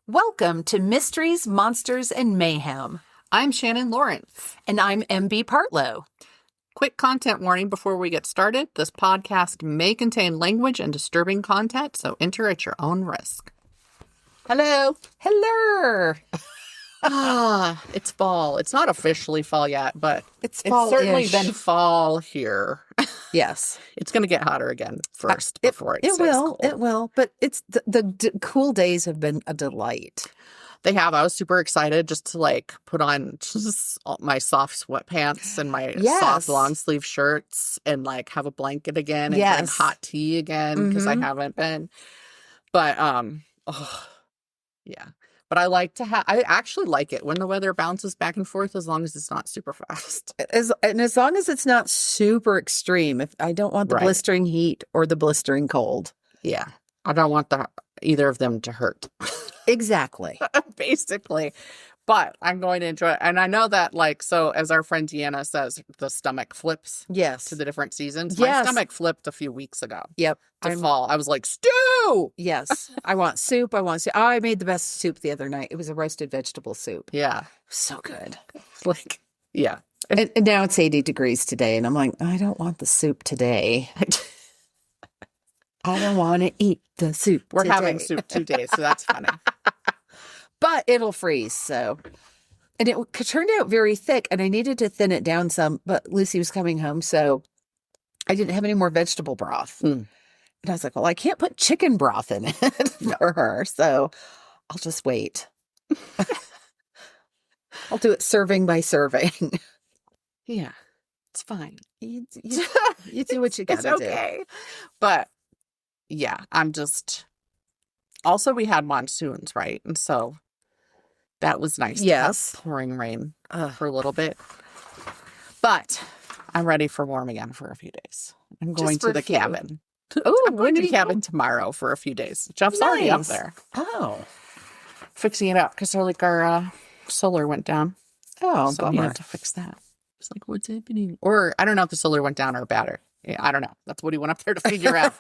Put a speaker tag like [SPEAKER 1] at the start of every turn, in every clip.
[SPEAKER 1] Welcome to Mysteries, Monsters, and Mayhem.
[SPEAKER 2] I'm Shannon Lawrence.
[SPEAKER 1] And I'm MB Partlow.
[SPEAKER 2] Quick content warning before we get started. This podcast may contain language and disturbing content, so enter at your own risk.
[SPEAKER 1] Hello. Hello.
[SPEAKER 2] It's fall. It's not officially fall yet, but
[SPEAKER 1] It's
[SPEAKER 2] certainly
[SPEAKER 1] fall-ish.
[SPEAKER 2] been fall here.
[SPEAKER 1] Yes.
[SPEAKER 2] It's going to get hotter again first before it stays
[SPEAKER 1] will.
[SPEAKER 2] cold.
[SPEAKER 1] It will. But it's the cool days have been a delight.
[SPEAKER 2] They have. I was super excited just to put on just my soft sweatpants and my soft long sleeve shirts and have a blanket again and drink hot tea again because I haven't been. But yeah. But I actually like it when the weather bounces back and forth as long as it's not super fast.
[SPEAKER 1] As long as it's not super extreme. If I don't want the blistering heat or the blistering cold.
[SPEAKER 2] Yeah. I don't want either of them to hurt.
[SPEAKER 1] Exactly.
[SPEAKER 2] Basically. But I'm going to enjoy it. And I know that, so as our friend Deanna says, the stomach flips to the different seasons. My stomach flipped a few weeks ago.
[SPEAKER 1] Yep.
[SPEAKER 2] To fall. I was like, stew!
[SPEAKER 1] Yes. I want soup. I made the best soup the other night. It was a roasted vegetable soup.
[SPEAKER 2] Yeah.
[SPEAKER 1] So good.
[SPEAKER 2] Yeah.
[SPEAKER 1] And now it's 80 degrees today. And I'm like, I don't want the soup today. I don't want to eat the soup
[SPEAKER 2] We're having soup 2 days, so that's funny.
[SPEAKER 1] But it'll freeze, so. And it turned out very thick, and I needed to thin it down some, but Lucy was coming home, so I didn't have any more vegetable broth. And I was like, well, I can't put chicken broth in it for her, so I'll just wait. I'll do it serving by serving.
[SPEAKER 2] Yeah, it's fine.
[SPEAKER 1] You do what you gotta do.
[SPEAKER 2] It's okay. But, yeah, I'm just... Also, we had monsoons, right? And so... That was nice.
[SPEAKER 1] Yes.
[SPEAKER 2] To have pouring rain for a little bit. But I'm ready for warm again for a few days. I'm going to the cabin.
[SPEAKER 1] Oh,
[SPEAKER 2] I'm going to the cabin tomorrow for a few days. Jeff's already up there.
[SPEAKER 1] Oh.
[SPEAKER 2] Fixing it up because our solar went down.
[SPEAKER 1] Oh,
[SPEAKER 2] so
[SPEAKER 1] bummer.
[SPEAKER 2] we had to fix that. It's like, what's happening? Or I don't know if the solar went down or battery. Yeah, I don't know. That's what he went up there to figure out.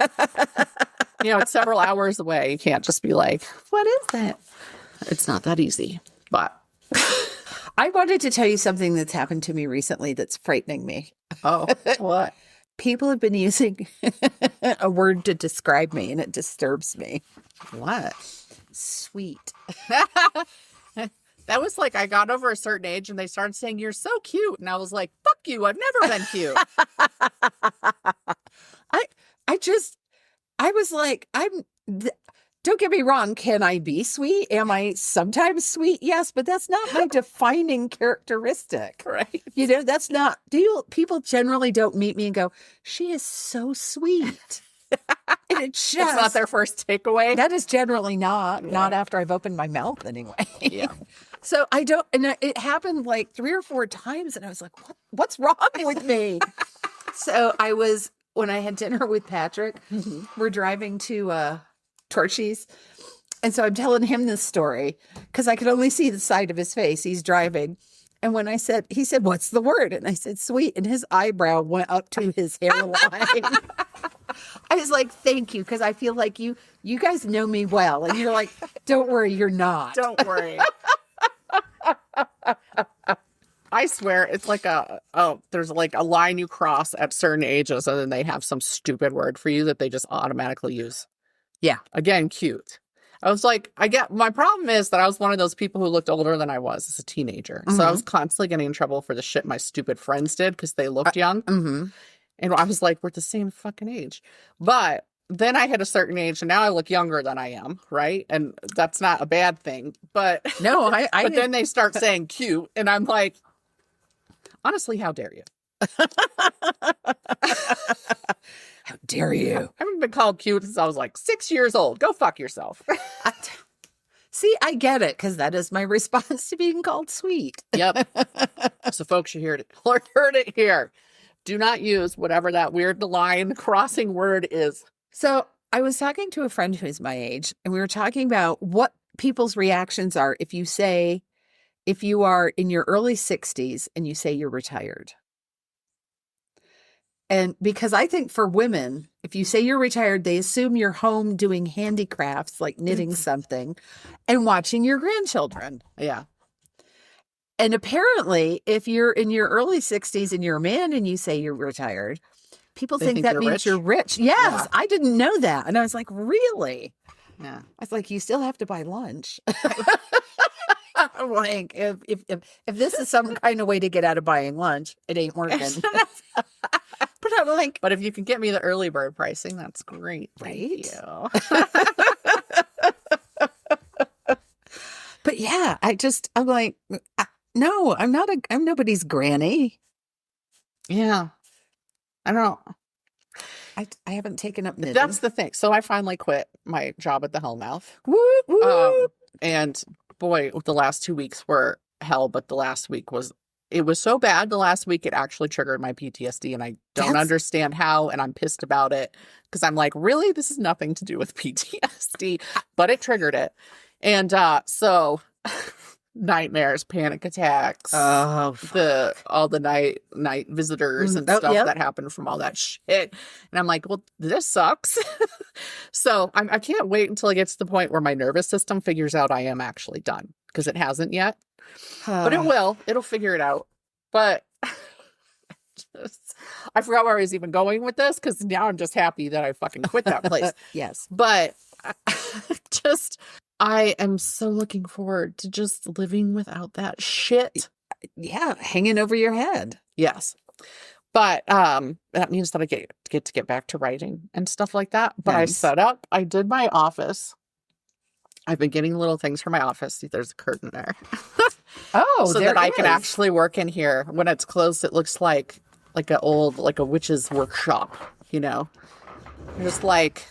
[SPEAKER 2] It's several hours away. You can't just be like, what is that? It's not that easy, but.
[SPEAKER 1] I wanted to tell you something that's happened to me recently that's frightening me.
[SPEAKER 2] Oh, what?
[SPEAKER 1] People have been using a word to describe me, and it disturbs me.
[SPEAKER 2] What?
[SPEAKER 1] Sweet.
[SPEAKER 2] That was I got over a certain age, and they started saying, you're so cute. And I was like, fuck you. I've never been cute.
[SPEAKER 1] I was like, don't get me wrong. Can I be sweet? Am I sometimes sweet? Yes, but that's not my defining characteristic.
[SPEAKER 2] Right.
[SPEAKER 1] That's not, people generally don't meet me and go, she is so sweet. And it's
[SPEAKER 2] not their first takeaway.
[SPEAKER 1] That is generally not after I've opened my mouth anyway.
[SPEAKER 2] Yeah.
[SPEAKER 1] So I don't, and it happened 3 or 4 times. And I was like, what's wrong with me? So when I had dinner with Patrick, we're driving to, Torchy's. And so I'm telling him this story because I could only see the side of his face. He's driving. And when he said, what's the word? And I said, sweet. And his eyebrow went up to his hairline. I was like, thank you. Because I feel like you guys know me well. And you're like, don't worry, you're not.
[SPEAKER 2] Don't worry. I swear it's there's a line you cross at certain ages and then they have some stupid word for you that they just automatically use.
[SPEAKER 1] Yeah.
[SPEAKER 2] Again, cute. I was like, my problem is that I was one of those people who looked older than I was as a teenager. So I was constantly getting in trouble for the shit my stupid friends did because they looked young. And I was like, we're the same fucking age. But then I hit a certain age and now I look younger than I am, right? And that's not a bad thing. But
[SPEAKER 1] no,
[SPEAKER 2] but then they start saying cute and I'm like, honestly, how dare you?
[SPEAKER 1] How dare you?
[SPEAKER 2] I haven't been called cute since I was 6 years old. Go fuck yourself.
[SPEAKER 1] See, I get it because that is my response to being called sweet.
[SPEAKER 2] Yep. So folks, you heard it here. Do not use whatever that weird line crossing word is.
[SPEAKER 1] So I was talking to a friend who's my age, and we were talking about what people's reactions are if you are in your early 60s and you say you're retired. And because I think for women, if you say you're retired, they assume you're home doing handicrafts like knitting something and watching your grandchildren.
[SPEAKER 2] Yeah.
[SPEAKER 1] And apparently, if you're in your early 60s and you're a man and you say you're retired, people
[SPEAKER 2] They
[SPEAKER 1] think
[SPEAKER 2] think
[SPEAKER 1] that
[SPEAKER 2] you're
[SPEAKER 1] means
[SPEAKER 2] rich?
[SPEAKER 1] you're rich. Yes,
[SPEAKER 2] Yeah.
[SPEAKER 1] I didn't know that. And I was like, really?
[SPEAKER 2] Yeah.
[SPEAKER 1] I was like, you still have to buy lunch. I'm like, if this is some kind of way to get out of buying lunch, it ain't working. But I'm like,
[SPEAKER 2] But if you can get me the early bird pricing, that's great.
[SPEAKER 1] Right?
[SPEAKER 2] Thank you.
[SPEAKER 1] but yeah, I'm like, no, I'm nobody's granny.
[SPEAKER 2] Yeah. I don't know.
[SPEAKER 1] I haven't taken up knitting.
[SPEAKER 2] That's the thing. So I finally quit my job at the Hellmouth.
[SPEAKER 1] Woo, woo.
[SPEAKER 2] And boy, the last 2 weeks were hell, but the last week was so bad. The last week it actually triggered my PTSD, and I don't understand how, and I'm pissed about it because I'm like, really? This is nothing to do with PTSD, but it triggered it. And so nightmares, panic attacks, all the night visitors and stuff that happened from all that shit. And I'm like, well, this sucks. So I can't wait until it gets to the point where my nervous system figures out I am actually done, because it hasn't yet. But it will. It'll figure it out. But I forgot where I was even going with this, because now I'm just happy that I fucking quit that place.
[SPEAKER 1] Yes.
[SPEAKER 2] But I am so looking forward to just living without that shit.
[SPEAKER 1] Yeah, hanging over your head.
[SPEAKER 2] Yes. But that means that I get to get back to writing and stuff like that. But
[SPEAKER 1] Nice.
[SPEAKER 2] I did my office. I've been getting little things for my office. See, there's a curtain there.
[SPEAKER 1] Oh,
[SPEAKER 2] so that I can actually work in here. When it's closed, it looks like a witch's workshop, you know? Just like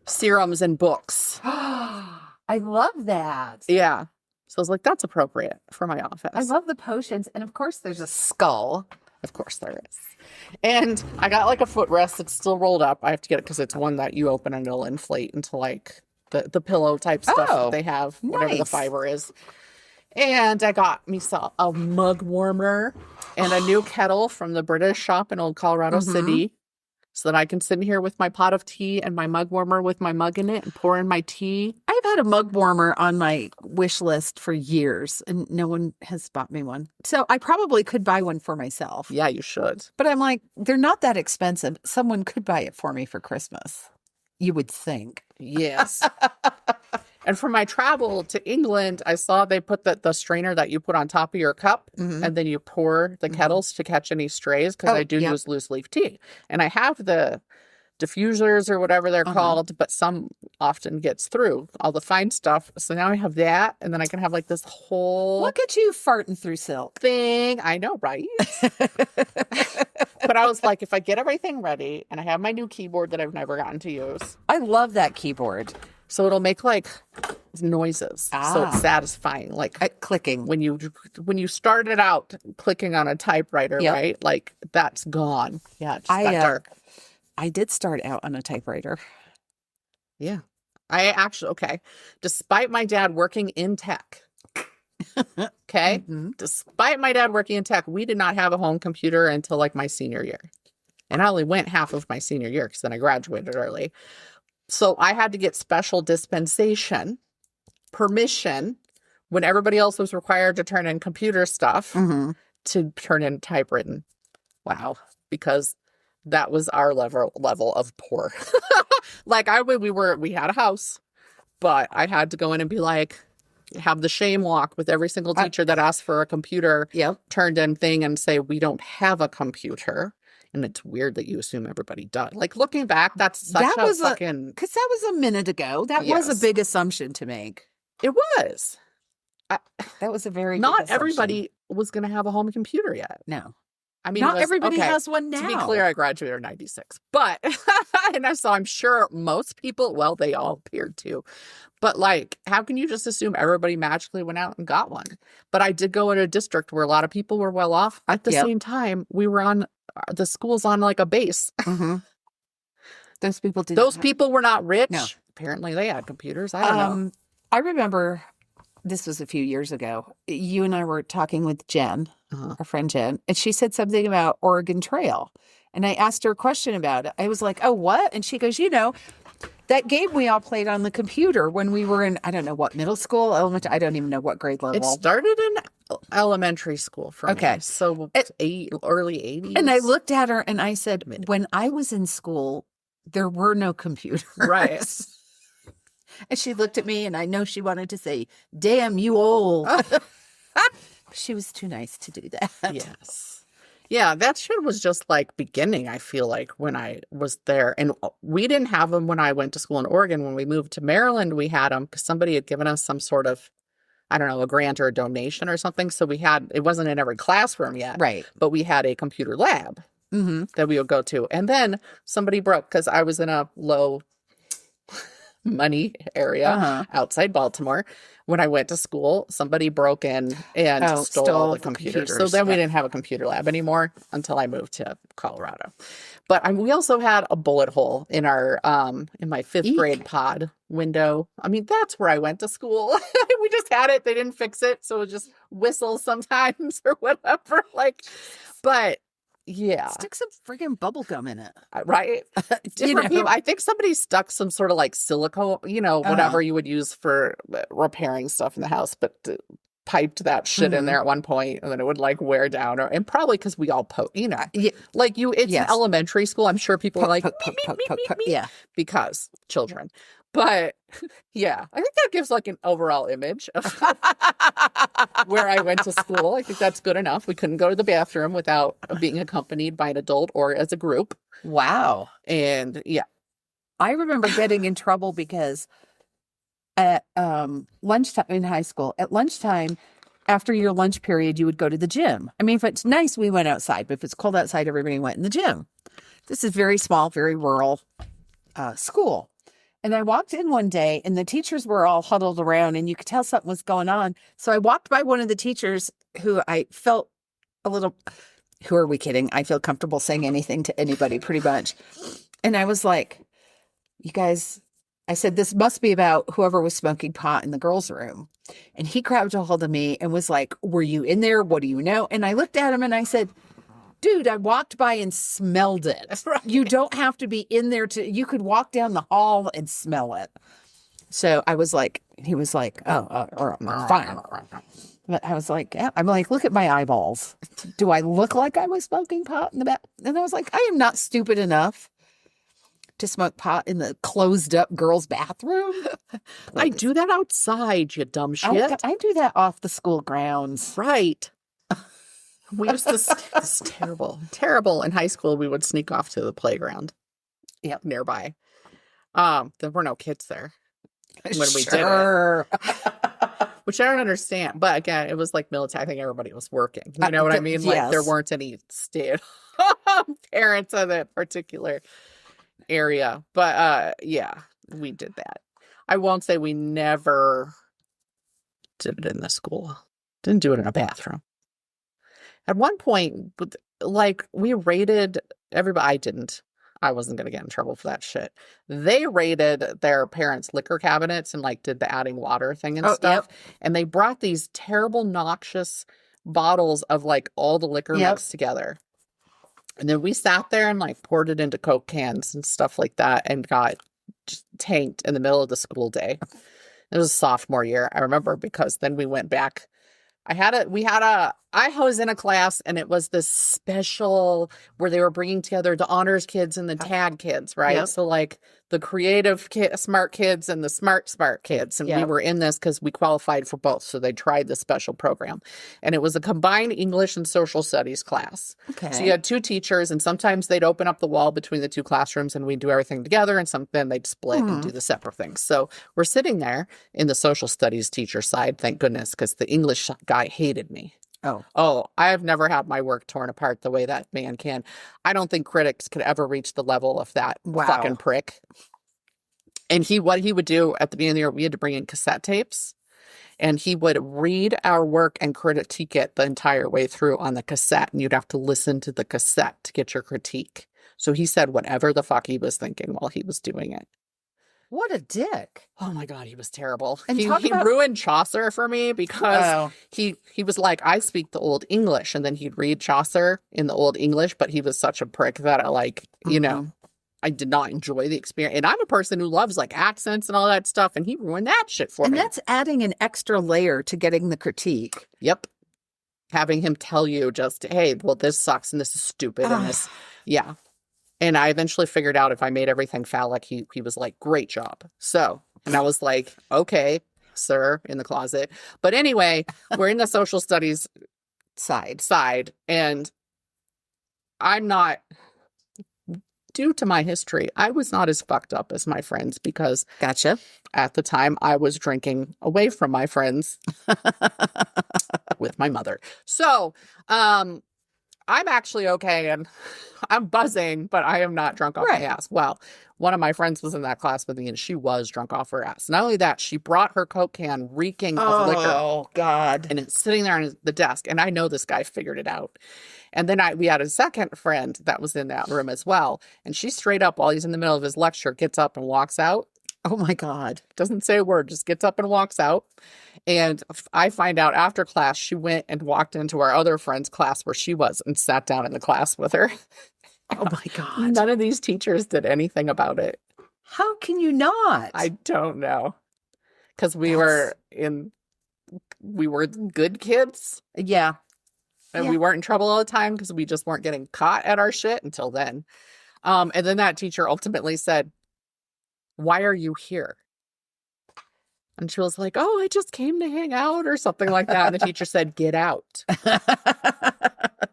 [SPEAKER 2] serums and books.
[SPEAKER 1] I love that.
[SPEAKER 2] Yeah. So I was like, that's appropriate for my office.
[SPEAKER 1] I love the potions. And of course, there's a skull.
[SPEAKER 2] Of course there is. And I got like a footrest. It's still rolled up. I have to get it because it's one that you open and it'll inflate into like the pillow type stuff that they have, whatever the fiber is. And I got me a mug warmer and a new kettle from the British shop in Old Colorado City, so that I can sit in here with my pot of tea and my mug warmer with my mug in it and pour in my tea.
[SPEAKER 1] I've had a mug warmer on my wish list for years, and no one has bought me one. So I probably could buy one for myself.
[SPEAKER 2] Yeah, you should.
[SPEAKER 1] But I'm like, they're not that expensive. Someone could buy it for me for Christmas. You would think.
[SPEAKER 2] Yes. And for my travel to England, I saw they put the strainer that you put on top of your cup, and then you pour the kettles to catch any strays, because I do use loose leaf tea. And I have the diffusers or whatever they're called, but some often gets through all the fine stuff. So now I have that, and then I can have like this whole
[SPEAKER 1] Look at you farting through silk.
[SPEAKER 2] thing. I know, right? But I was like, if I get everything ready and I have my new keyboard that I've never gotten to use.
[SPEAKER 1] I love that keyboard.
[SPEAKER 2] So it'll make like noises. So it's satisfying. Like
[SPEAKER 1] clicking.
[SPEAKER 2] When you started out clicking on a typewriter, right? Like that's gone. Yeah, it just got dark.
[SPEAKER 1] I did start out on a typewriter.
[SPEAKER 2] Yeah. I actually, despite my dad working in tech, despite my dad working in tech, we did not have a home computer until like my senior year. And I only went half of my senior year because then I graduated early. So I had to get special dispensation, permission, when everybody else was required to turn in computer stuff, to turn in typewritten. Wow. Because that was our level of poor. Like we had a house, but I had to go in and be like, have the shame walk with every single teacher that asked for a computer turned in thing and say, we don't have a computer. And it's weird that you assume everybody does. Like looking back, that's such a fucking...
[SPEAKER 1] Because that was a minute ago. That was a big assumption to make.
[SPEAKER 2] It was.
[SPEAKER 1] That was a very
[SPEAKER 2] Not everybody was going to have a home computer yet.
[SPEAKER 1] No.
[SPEAKER 2] I mean,
[SPEAKER 1] not everybody has one now.
[SPEAKER 2] To be clear, I graduated in 96. But, so I'm sure most people, well, they all appeared to. But like, how can you just assume everybody magically went out and got one? But I did go in a district where a lot of people were well off. At the same time, we were on, the school's on like a base.
[SPEAKER 1] Those people did.
[SPEAKER 2] Those people were not rich.
[SPEAKER 1] No.
[SPEAKER 2] Apparently they had computers. I don't know.
[SPEAKER 1] I remember, this was a few years ago, you and I were talking with Jen, our friend Jen, and she said something about Oregon Trail. And I asked her a question about it. I was like, oh, what? And she goes, that game we all played on the computer when we were in, I don't know what, middle school, elementary, I don't even know what grade level.
[SPEAKER 2] It started in elementary school for
[SPEAKER 1] Okay.
[SPEAKER 2] me. So early 80s.
[SPEAKER 1] And I looked at her and I said, when I was in school, there were no computers.
[SPEAKER 2] Right.
[SPEAKER 1] And she looked at me and I know she wanted to say, damn, you old. She was too nice to do that.
[SPEAKER 2] Yes. Yeah, that shit was just like beginning, I feel like, when I was there. And we didn't have them when I went to school in Oregon. When we moved to Maryland, we had them because somebody had given us some sort of, I don't know, a grant or a donation or something. So it wasn't in every classroom yet.
[SPEAKER 1] Right.
[SPEAKER 2] But we had a computer lab that we would go to. And then somebody broke, because I was in a low money area outside Baltimore. When I went to school, somebody broke in and stole the computer. So then we didn't have a computer lab anymore until I moved to Colorado. But we also had a bullet hole in our in my 5th grade pod window. I mean, that's where I went to school. We just had it. They didn't fix it, so it just whistles sometimes or whatever. But yeah,
[SPEAKER 1] stick some friggin' bubble gum in it,
[SPEAKER 2] right? Different people. I think somebody stuck some sort of like silicone, whatever you would use for repairing stuff in the house, but piped that shit in there at one point, and then it would like wear down, and probably because we all it's an elementary school. I'm sure people are like because children. But yeah, I think that gives like an overall image of where I went to school. I think that's good enough. We couldn't go to the bathroom without being accompanied by an adult or as a group.
[SPEAKER 1] Wow.
[SPEAKER 2] And yeah.
[SPEAKER 1] I remember getting in trouble because at lunchtime in high school, at lunchtime, after your lunch period, you would go to the gym. I mean, if it's nice, we went outside. But if it's cold outside, everybody went in the gym. This is very small, very rural school. And I walked in one day and the teachers were all huddled around and you could tell something was going on. So I walked by one of the teachers who I felt a little, who are we kidding? I feel comfortable saying anything to anybody pretty much. And I was like, you guys, I said, this must be about whoever was smoking pot in the girls' room. And he grabbed a hold of me and was like, were you in there? What do you know? And I looked at him and I said, dude, I walked by and smelled it. Right. You don't have to be in there you could walk down the hall and smell it. So I was like, he was like, fine. But I was like, I'm like, look at my eyeballs. Do I look like I was smoking pot in the back? And I was like, I am not stupid enough to smoke pot in the closed up girls' bathroom.
[SPEAKER 2] I do that outside, you dumb shit.
[SPEAKER 1] I do that off the school grounds.
[SPEAKER 2] Right. We used to, it's terrible. In high school, we would sneak off to the playground nearby. There were no kids there when we did it. Which I don't understand. But again, it was like military. I think everybody was working. You know what I mean? Like there weren't any stay-at-home parents in that particular area. But yeah, we did that. I won't say we never did it in the school. Didn't do it in a bathroom. At one point, like, we raided everybody. I didn't. I wasn't going to get in trouble for that shit. They raided their parents' liquor cabinets and, like, did the adding water thing and stuff. Yep. And they brought these terrible, noxious bottles of, like, all the liquor mixed together. And then we sat there and, like, poured it into Coke cans and stuff like that and got just tanked in the middle of the school day. It was a sophomore year, I remember, because then we went back. I was in a class and it was this special where they were bringing together the honors kids and the tag kids, right? Yep. So like the creative smart kids and the smart kids. And we were in this because we qualified for both. So they tried this special program. And it was a combined English and social studies class. Okay. So you had 2 teachers and sometimes they'd open up the wall between the 2 classrooms and we'd do everything together. And then they'd split and do the separate things. So we're sitting there in the social studies teacher side, thank goodness, because the English guy hated me. Oh, I have never had my work torn apart the way that man can. I don't think critics could ever reach the level of that fucking prick. And what he would do at the beginning of the year, we had to bring in cassette tapes. And he would read our work and critique it the entire way through on the cassette. And you'd have to listen to the cassette to get your critique. So he said whatever the fuck he was thinking while he was doing it.
[SPEAKER 1] What a dick.
[SPEAKER 2] Oh my God, he was terrible.
[SPEAKER 1] And
[SPEAKER 2] He
[SPEAKER 1] talk about-
[SPEAKER 2] ruined Chaucer for me because
[SPEAKER 1] Oh.
[SPEAKER 2] he was like, I speak the Old English, and then he'd read Chaucer in the Old English, but he was such a prick that I did not enjoy the experience. And I'm a person who loves like accents and all that stuff, and he ruined that shit for me.
[SPEAKER 1] And that's adding an extra layer to getting the critique.
[SPEAKER 2] Yep. Having him tell you just, hey, well, this sucks and this is stupid and this, yeah. And I eventually figured out if I made everything phallic, he was like, great job. So, and I was like, okay, sir, in the closet. But anyway, we're in the social studies side, and I'm not, due to my history, I was not as fucked up as my friends because
[SPEAKER 1] Gotcha.
[SPEAKER 2] at the time I was drinking away from my friends with my mother. So, I'm actually okay and I'm buzzing, but I am not drunk off my ass. Well, one of my friends was in that class with me and she was drunk off her ass. Not only that, she brought her Coke can reeking of liquor.
[SPEAKER 1] Oh, God.
[SPEAKER 2] And it's sitting there on the desk. And I know this guy figured it out. And then we had a second friend that was in that room as well. And she straight up, while he's in the middle of his lecture, gets up and walks out.
[SPEAKER 1] Oh, my God.
[SPEAKER 2] Doesn't say a word, just gets up and walks out. And I find out after class, she went and walked into our other friend's class where she was and sat down in the class with her.
[SPEAKER 1] Oh, my God.
[SPEAKER 2] None of these teachers did anything about it.
[SPEAKER 1] How can you not?
[SPEAKER 2] I don't know. Because we were good kids.
[SPEAKER 1] Yeah.
[SPEAKER 2] And we weren't in trouble all the time because we just weren't getting caught at our shit until then. And then that teacher ultimately said, why are you here? And she was like, oh, I just came to hang out or something like that. And the teacher said, get out.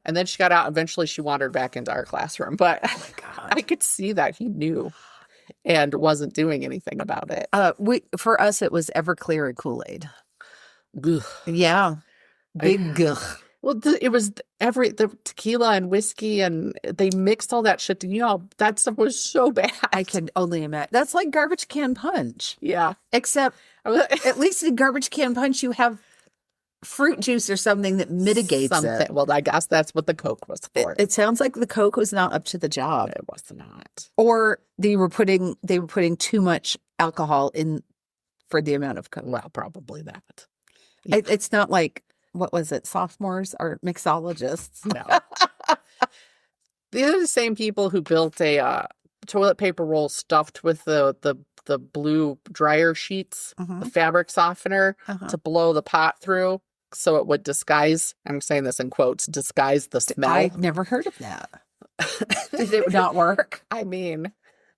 [SPEAKER 2] And then she got out. Eventually, she wandered back into our classroom. But I could see that he knew and wasn't doing anything about it.
[SPEAKER 1] For us, it was Everclear and Kool-Aid.
[SPEAKER 2] Ugh.
[SPEAKER 1] Yeah. Big ugh.
[SPEAKER 2] Well, it was the tequila and whiskey, and they mixed all that shit. You know, that stuff was so bad.
[SPEAKER 1] I can only imagine. That's like garbage can punch.
[SPEAKER 2] Yeah.
[SPEAKER 1] Except at least in garbage can punch, you have fruit juice or something that mitigates it.
[SPEAKER 2] Well, I guess that's what the Coke was for.
[SPEAKER 1] It sounds like the Coke was not up to the job.
[SPEAKER 2] It was not.
[SPEAKER 1] Or they were putting too much alcohol in for the amount of Coke.
[SPEAKER 2] Well, probably that.
[SPEAKER 1] Yeah. It's not like, what was it, sophomores or mixologists?
[SPEAKER 2] No. These are the same people who built a toilet paper roll stuffed with the blue dryer sheets, the fabric softener to blow the pot through so it would disguise, I'm saying this in quotes, disguise the smell.
[SPEAKER 1] I've never heard of that. Did it not work?
[SPEAKER 2] I mean,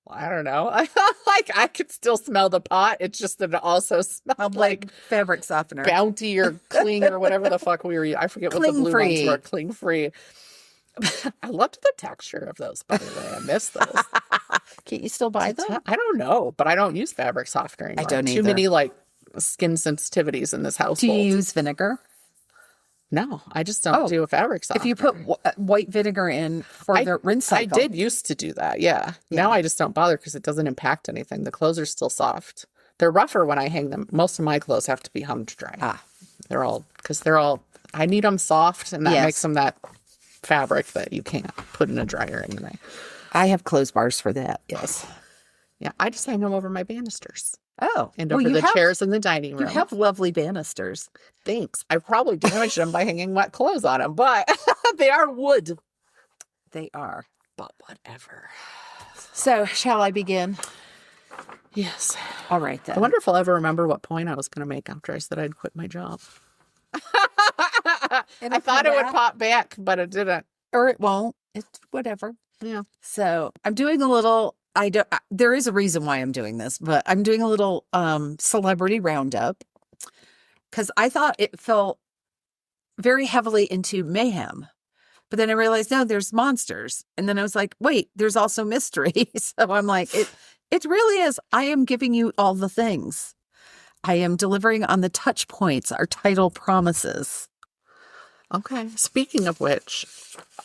[SPEAKER 2] I don't know. Like, I could still smell the pot. It's just that it also smelled like
[SPEAKER 1] fabric softener.
[SPEAKER 2] Bounty or Cling or whatever the fuck we were using. I forget what the blue ones were. Cling free. I loved the texture of those, by the way. I miss those.
[SPEAKER 1] Can't you still buy them?
[SPEAKER 2] I don't know, but I don't use fabric softener anymore.
[SPEAKER 1] I don't either.
[SPEAKER 2] Too many like skin sensitivities in this household.
[SPEAKER 1] Do you use vinegar?
[SPEAKER 2] No, I just don't do a fabric softener.
[SPEAKER 1] If you put white vinegar in for the rinse cycle.
[SPEAKER 2] I did used to do that, yeah. Now I just don't bother because it doesn't impact anything. The clothes are still soft. They're rougher when I hang them. Most of my clothes have to be hung to dry. I need them soft, and that makes them that fabric that you can't put in a dryer anyway.
[SPEAKER 1] I have clothes bars for that, yes.
[SPEAKER 2] Yeah, I just hang them over my banisters.
[SPEAKER 1] Oh.
[SPEAKER 2] And over the chairs in the dining room.
[SPEAKER 1] You have lovely banisters.
[SPEAKER 2] Thanks. I probably damaged them by hanging wet clothes on them, but they are wood.
[SPEAKER 1] They are.
[SPEAKER 2] But whatever.
[SPEAKER 1] So, shall I begin?
[SPEAKER 2] Yes.
[SPEAKER 1] All right, then.
[SPEAKER 2] I wonder if I'll ever remember what point I was going to make after I said I'd quit my job. I thought it would pop back, but it didn't.
[SPEAKER 1] Or it won't. It's whatever.
[SPEAKER 2] Yeah.
[SPEAKER 1] So, I'm doing a little... there is a reason why I'm doing this, but I'm doing a little celebrity roundup because I thought it fell very heavily into mayhem. But then I realized, no, there's monsters. And then I was like, wait, there's also mystery. So I'm like, it really is. I am giving you all the things. I am delivering on the touch points our title promises.
[SPEAKER 2] Okay. Speaking of which,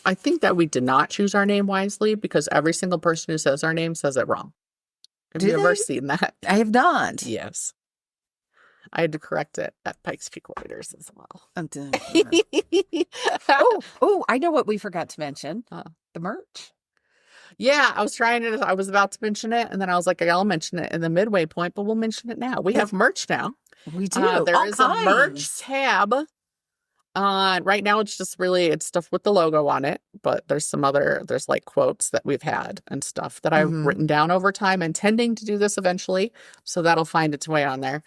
[SPEAKER 2] I think that we did not choose our name wisely because every single person who says our name says it wrong. Have you ever seen that?
[SPEAKER 1] I have not.
[SPEAKER 2] Yes. I had to correct it at Pikes Peak Writers as well.
[SPEAKER 1] Oh, I know what we forgot to mention. The merch.
[SPEAKER 2] Yeah, I was about to mention it, and then I was like, I'll mention it in the midway point, but we'll mention it now. We have merch now.
[SPEAKER 1] We do.
[SPEAKER 2] There
[SPEAKER 1] All
[SPEAKER 2] is a merch
[SPEAKER 1] kinds.
[SPEAKER 2] tab. Right now it's just really, it's stuff with the logo on it, but there's like quotes that we've had and stuff that I've written down over time, intending to do this eventually. So that'll find its way on there.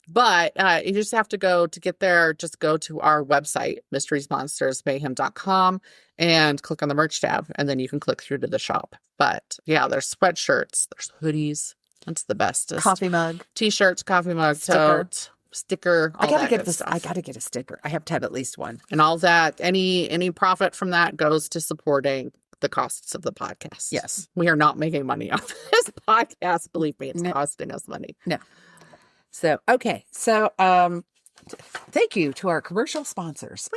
[SPEAKER 2] But you just have to get there, just go to our website, mysteriesmonstersmayhem.com, and click on the merch tab, and then you can click through to the shop. But yeah, there's sweatshirts, there's hoodies. That's the bestest.
[SPEAKER 1] Coffee mug.
[SPEAKER 2] T-shirts, coffee mug, tote, sticker, all that good stuff.
[SPEAKER 1] I gotta get a sticker. I have to have at least one.
[SPEAKER 2] And all that, any profit from that goes to supporting the costs of the podcast.
[SPEAKER 1] Yes.
[SPEAKER 2] We are not making money off this podcast. Believe me, it's costing us money.
[SPEAKER 1] No. So, okay. So, thank you to our commercial sponsors.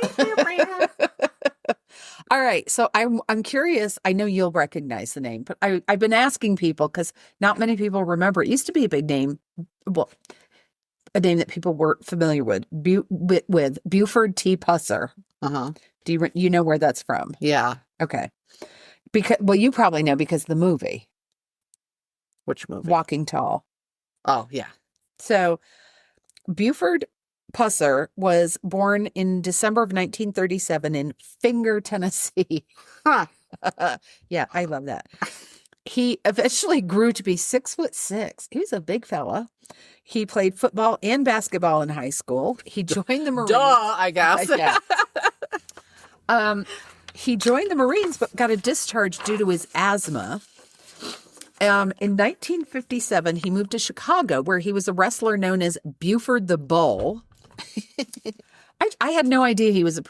[SPEAKER 1] All right. So I'm curious. I know you'll recognize the name, but I've been asking people because not many people remember. It used to be a big name. Well, a name that people were familiar with, with Buford T. Pusser.
[SPEAKER 2] Uh-huh.
[SPEAKER 1] Do you know where that's from?
[SPEAKER 2] Yeah.
[SPEAKER 1] Okay. You probably know because of the movie.
[SPEAKER 2] Which movie?
[SPEAKER 1] Walking Tall.
[SPEAKER 2] Oh, yeah.
[SPEAKER 1] So Buford Pusser was born in December of 1937 in Finger, Tennessee.
[SPEAKER 2] Huh.
[SPEAKER 1] Yeah, I love that. He eventually grew to be 6'6". He was a big fella. He played football and basketball in high school. He joined the Marines.
[SPEAKER 2] Duh, I guess.
[SPEAKER 1] Yeah. He joined the Marines, but got a discharge due to his asthma. In 1957, he moved to Chicago, where he was a wrestler known as Buford the Bull. I had no idea he was a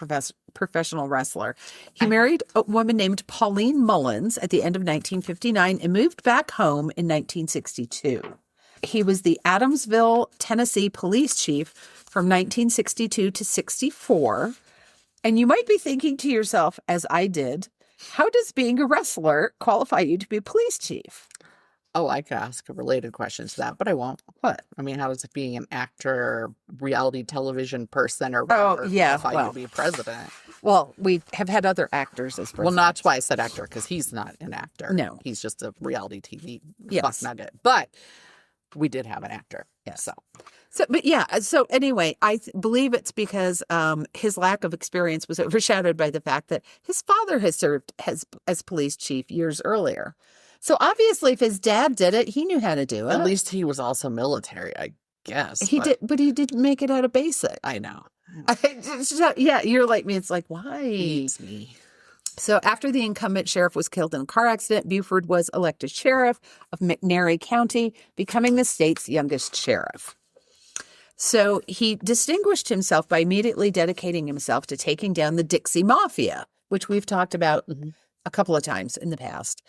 [SPEAKER 1] professional wrestler. He married a woman named Pauline Mullins at the end of 1959 and moved back home in 1962. He was the Adamsville, Tennessee police chief from 1962 to 64. And you might be thinking to yourself, as I did, how does being a wrestler qualify you to be a police chief?
[SPEAKER 2] Oh, I could ask a related question to that, but I won't.
[SPEAKER 1] What?
[SPEAKER 2] I mean, how does it being an actor, reality television person, or whatever qualify you to be president?
[SPEAKER 1] Well, we have had other actors as president.
[SPEAKER 2] Well, not why I said actor, because he's not an actor.
[SPEAKER 1] No.
[SPEAKER 2] He's just a reality TV
[SPEAKER 1] Yes.
[SPEAKER 2] nugget. But we did have an actor.
[SPEAKER 1] Yes.
[SPEAKER 2] So,
[SPEAKER 1] but yeah. So anyway, I believe it's because his lack of experience was overshadowed by the fact that his father has served as police chief years earlier. So obviously, if his dad did it, he knew how to do it.
[SPEAKER 2] At least he was also military, I guess.
[SPEAKER 1] He did, but he didn't make it out of basic.
[SPEAKER 2] I know.
[SPEAKER 1] Yeah, you're like me. It's like, why?
[SPEAKER 2] It's me.
[SPEAKER 1] So after the incumbent sheriff was killed in a car accident, Buford was elected sheriff of McNairy County, becoming the state's youngest sheriff. So he distinguished himself by immediately dedicating himself to taking down the Dixie Mafia, which we've talked about a couple of times in the past,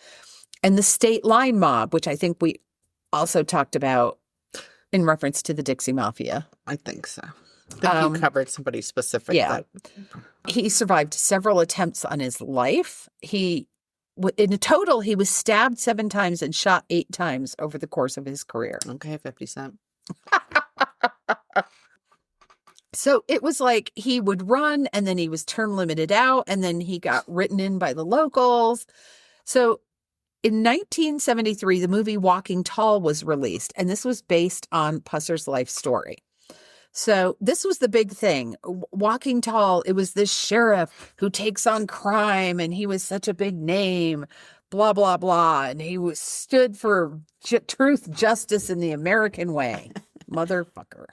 [SPEAKER 1] and the State Line Mob, which I think we also talked about in reference to the Dixie Mafia.
[SPEAKER 2] I think so. I think you covered somebody specific.
[SPEAKER 1] Yeah. He survived several attempts on his life. In total, he was stabbed 7 times and shot 8 times over the course of his career.
[SPEAKER 2] Okay, 50 Cent.
[SPEAKER 1] So it was like he would run and then he was term limited out and then he got written in by the locals. So in 1973, the movie Walking Tall was released, and this was based on Pusser's life story. So this was the big thing. Walking Tall, it was this sheriff who takes on crime, and he was such a big name, blah, blah, blah. And he stood for truth, justice, in the American way. Motherfucker.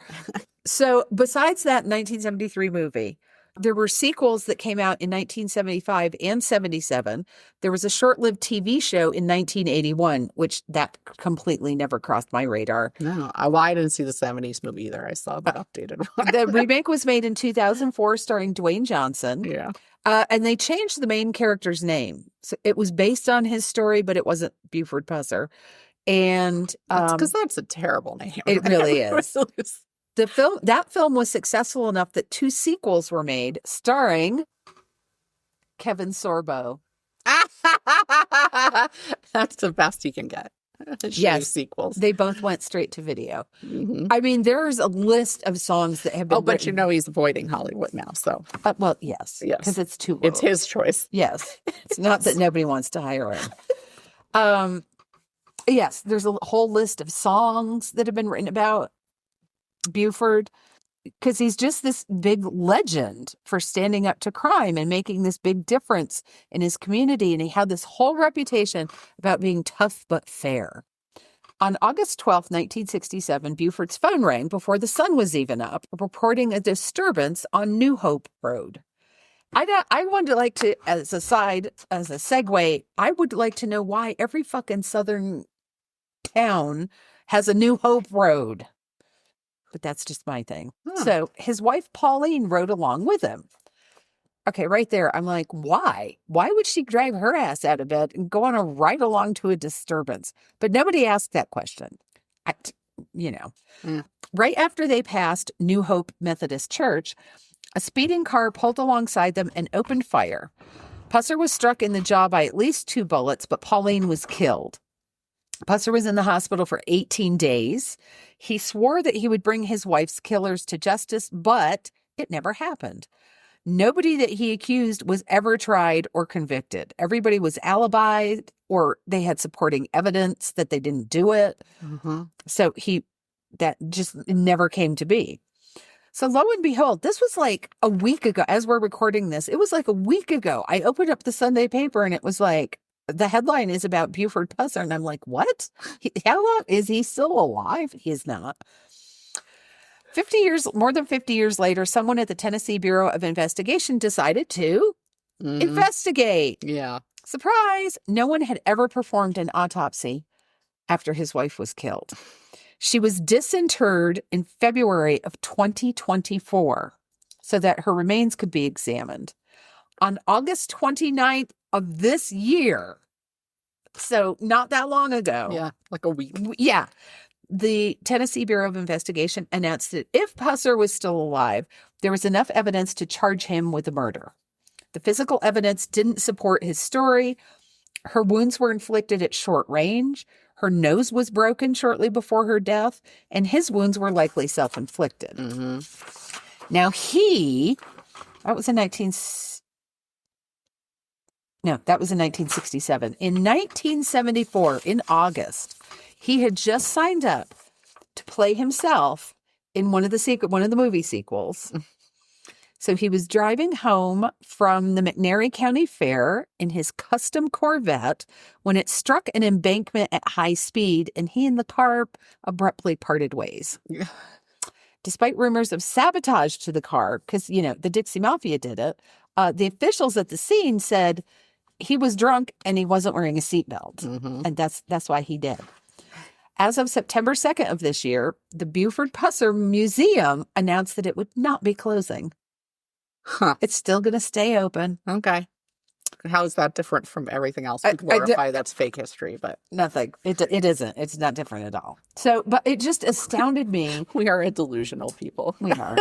[SPEAKER 1] So besides that 1973 movie, there were sequels that came out in 1975 and 77. There was a short-lived TV show in 1981, which that completely never crossed my radar.
[SPEAKER 2] No, I didn't see the 70s movie either. I saw the updated one.
[SPEAKER 1] The remake was made in 2004, starring Dwayne Johnson.
[SPEAKER 2] Yeah.
[SPEAKER 1] And they changed the main character's name. So it was based on his story, but it wasn't Buford Pusser. And
[SPEAKER 2] because that's a terrible name.
[SPEAKER 1] It really is. That film was successful enough that 2 sequels were made, starring Kevin Sorbo.
[SPEAKER 2] That's the best you can get.
[SPEAKER 1] Yes,
[SPEAKER 2] sequels.
[SPEAKER 1] They both went straight to video.
[SPEAKER 2] Mm-hmm.
[SPEAKER 1] I mean, there's a list of songs that have been.
[SPEAKER 2] Oh, but
[SPEAKER 1] written.
[SPEAKER 2] you know he's avoiding Hollywood now, so
[SPEAKER 1] well, yes,
[SPEAKER 2] yes,
[SPEAKER 1] because it's too.
[SPEAKER 2] It's his choice.
[SPEAKER 1] Yes, it's not that nobody wants to hire him. Yes, there's a whole list of songs that have been written about Buford because he's just this big legend for standing up to crime and making this big difference in his community. And he had this whole reputation about being tough but fair. On August 12th, 1967, Buford's phone rang before the sun was even up, reporting a disturbance on New Hope Road. I would like to, as a segue, I would like to know why every fucking southern town has a New Hope Road. But that's just my thing. So his wife, Pauline, rode along with him. Okay, right there, I'm like, why? Why would she drive her ass out of bed and go on a ride along to a disturbance? But nobody asked that question. Right after they passed New Hope Methodist Church, a speeding car pulled alongside them and opened fire. Pusser was struck in the jaw by at least 2 bullets, but Pauline was killed. Pusser was in the hospital for 18 days. He swore that he would bring his wife's killers to justice, but it never happened. Nobody that he accused was ever tried or convicted. Everybody was alibied or they had supporting evidence that they didn't do it.
[SPEAKER 2] Mm-hmm.
[SPEAKER 1] So that just never came to be. So lo and behold, this was like a week ago. As we're recording this, it was like a week ago. I opened up the Sunday paper and it was like, the headline is about Buford Pusser. And I'm like, what? How long is he still alive? He is not. More than 50 years later, someone at the Tennessee Bureau of Investigation decided to investigate.
[SPEAKER 2] Yeah.
[SPEAKER 1] Surprise! No one had ever performed an autopsy after his wife was killed. She was disinterred in February of 2024 so that her remains could be examined. On August 29th of this year, so not that long ago.
[SPEAKER 2] Yeah, like a week.
[SPEAKER 1] Yeah. The Tennessee Bureau of Investigation announced that if Pusser was still alive, there was enough evidence to charge him with the murder. The physical evidence didn't support his story. Her wounds were inflicted at short range. Her nose was broken shortly before her death, and his wounds were likely self-inflicted.
[SPEAKER 2] Mm-hmm.
[SPEAKER 1] Now that was in 1967. In 1974, in August, he had just signed up to play himself in one of the movie sequels. So he was driving home from the McNairy County Fair in his custom Corvette when it struck an embankment at high speed, and he and the car abruptly parted ways.
[SPEAKER 2] Yeah.
[SPEAKER 1] Despite rumors of sabotage to the car, because, the Dixie Mafia did it, the officials at the scene said he was drunk and he wasn't wearing a seatbelt.
[SPEAKER 2] Mm-hmm.
[SPEAKER 1] And that's why he did. As of September 2nd of this year, the Buford Pusser Museum announced that it would not be closing.
[SPEAKER 2] Huh.
[SPEAKER 1] It's still going to stay open.
[SPEAKER 2] Okay. How is that different from everything else? We glorify that's fake history, but
[SPEAKER 1] nothing. It isn't. It's not different at all. So, but it just astounded me.
[SPEAKER 2] We are a delusional people.
[SPEAKER 1] We are.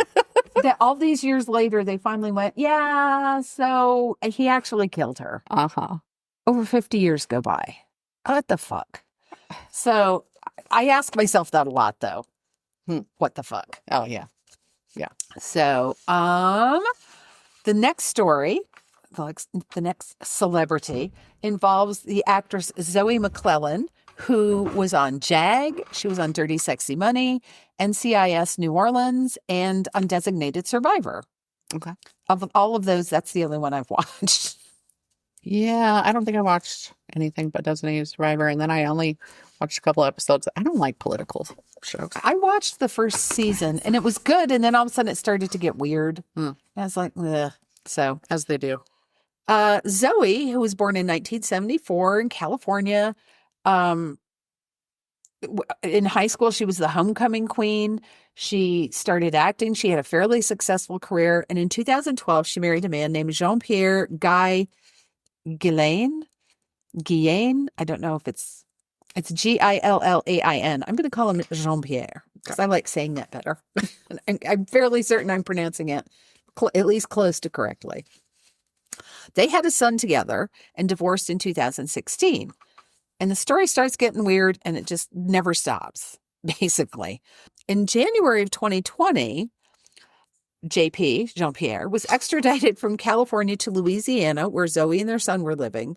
[SPEAKER 1] That all these years later, they finally went, yeah, so he actually killed her.
[SPEAKER 2] Uh-huh.
[SPEAKER 1] Over 50 years go by. What the fuck? So I ask myself that a lot, though. What the fuck?
[SPEAKER 2] Oh, yeah. Yeah.
[SPEAKER 1] So, the next story, the next celebrity involves the actress Zoe McClellan, who was on JAG. She was on Dirty Sexy Money, NCIS New Orleans, and Undesignated Survivor.
[SPEAKER 2] Okay.
[SPEAKER 1] Of all of those, that's the only one I've watched.
[SPEAKER 2] Yeah, I don't think I watched anything but Designated Survivor, and then I only watched a couple episodes. I don't like political shows.
[SPEAKER 1] I watched the first season, and it was good, and then all of a sudden it started to get weird. I was like, ugh. So,
[SPEAKER 2] as they do.
[SPEAKER 1] Zoe, who was born in 1974 in California, in high school, she was the homecoming queen. She started acting. She had a fairly successful career. And in 2012, she married a man named Jean-Pierre Guillain. I don't know if it's Gillain. I'm going to call him Jean-Pierre because I like saying that better. I'm fairly certain I'm pronouncing it at least close to correctly. They had a son together and divorced in 2016. And the story starts getting weird and it just never stops, basically. In January of 2020, Jean-Pierre, was extradited from California to Louisiana, where Zoe and their son were living.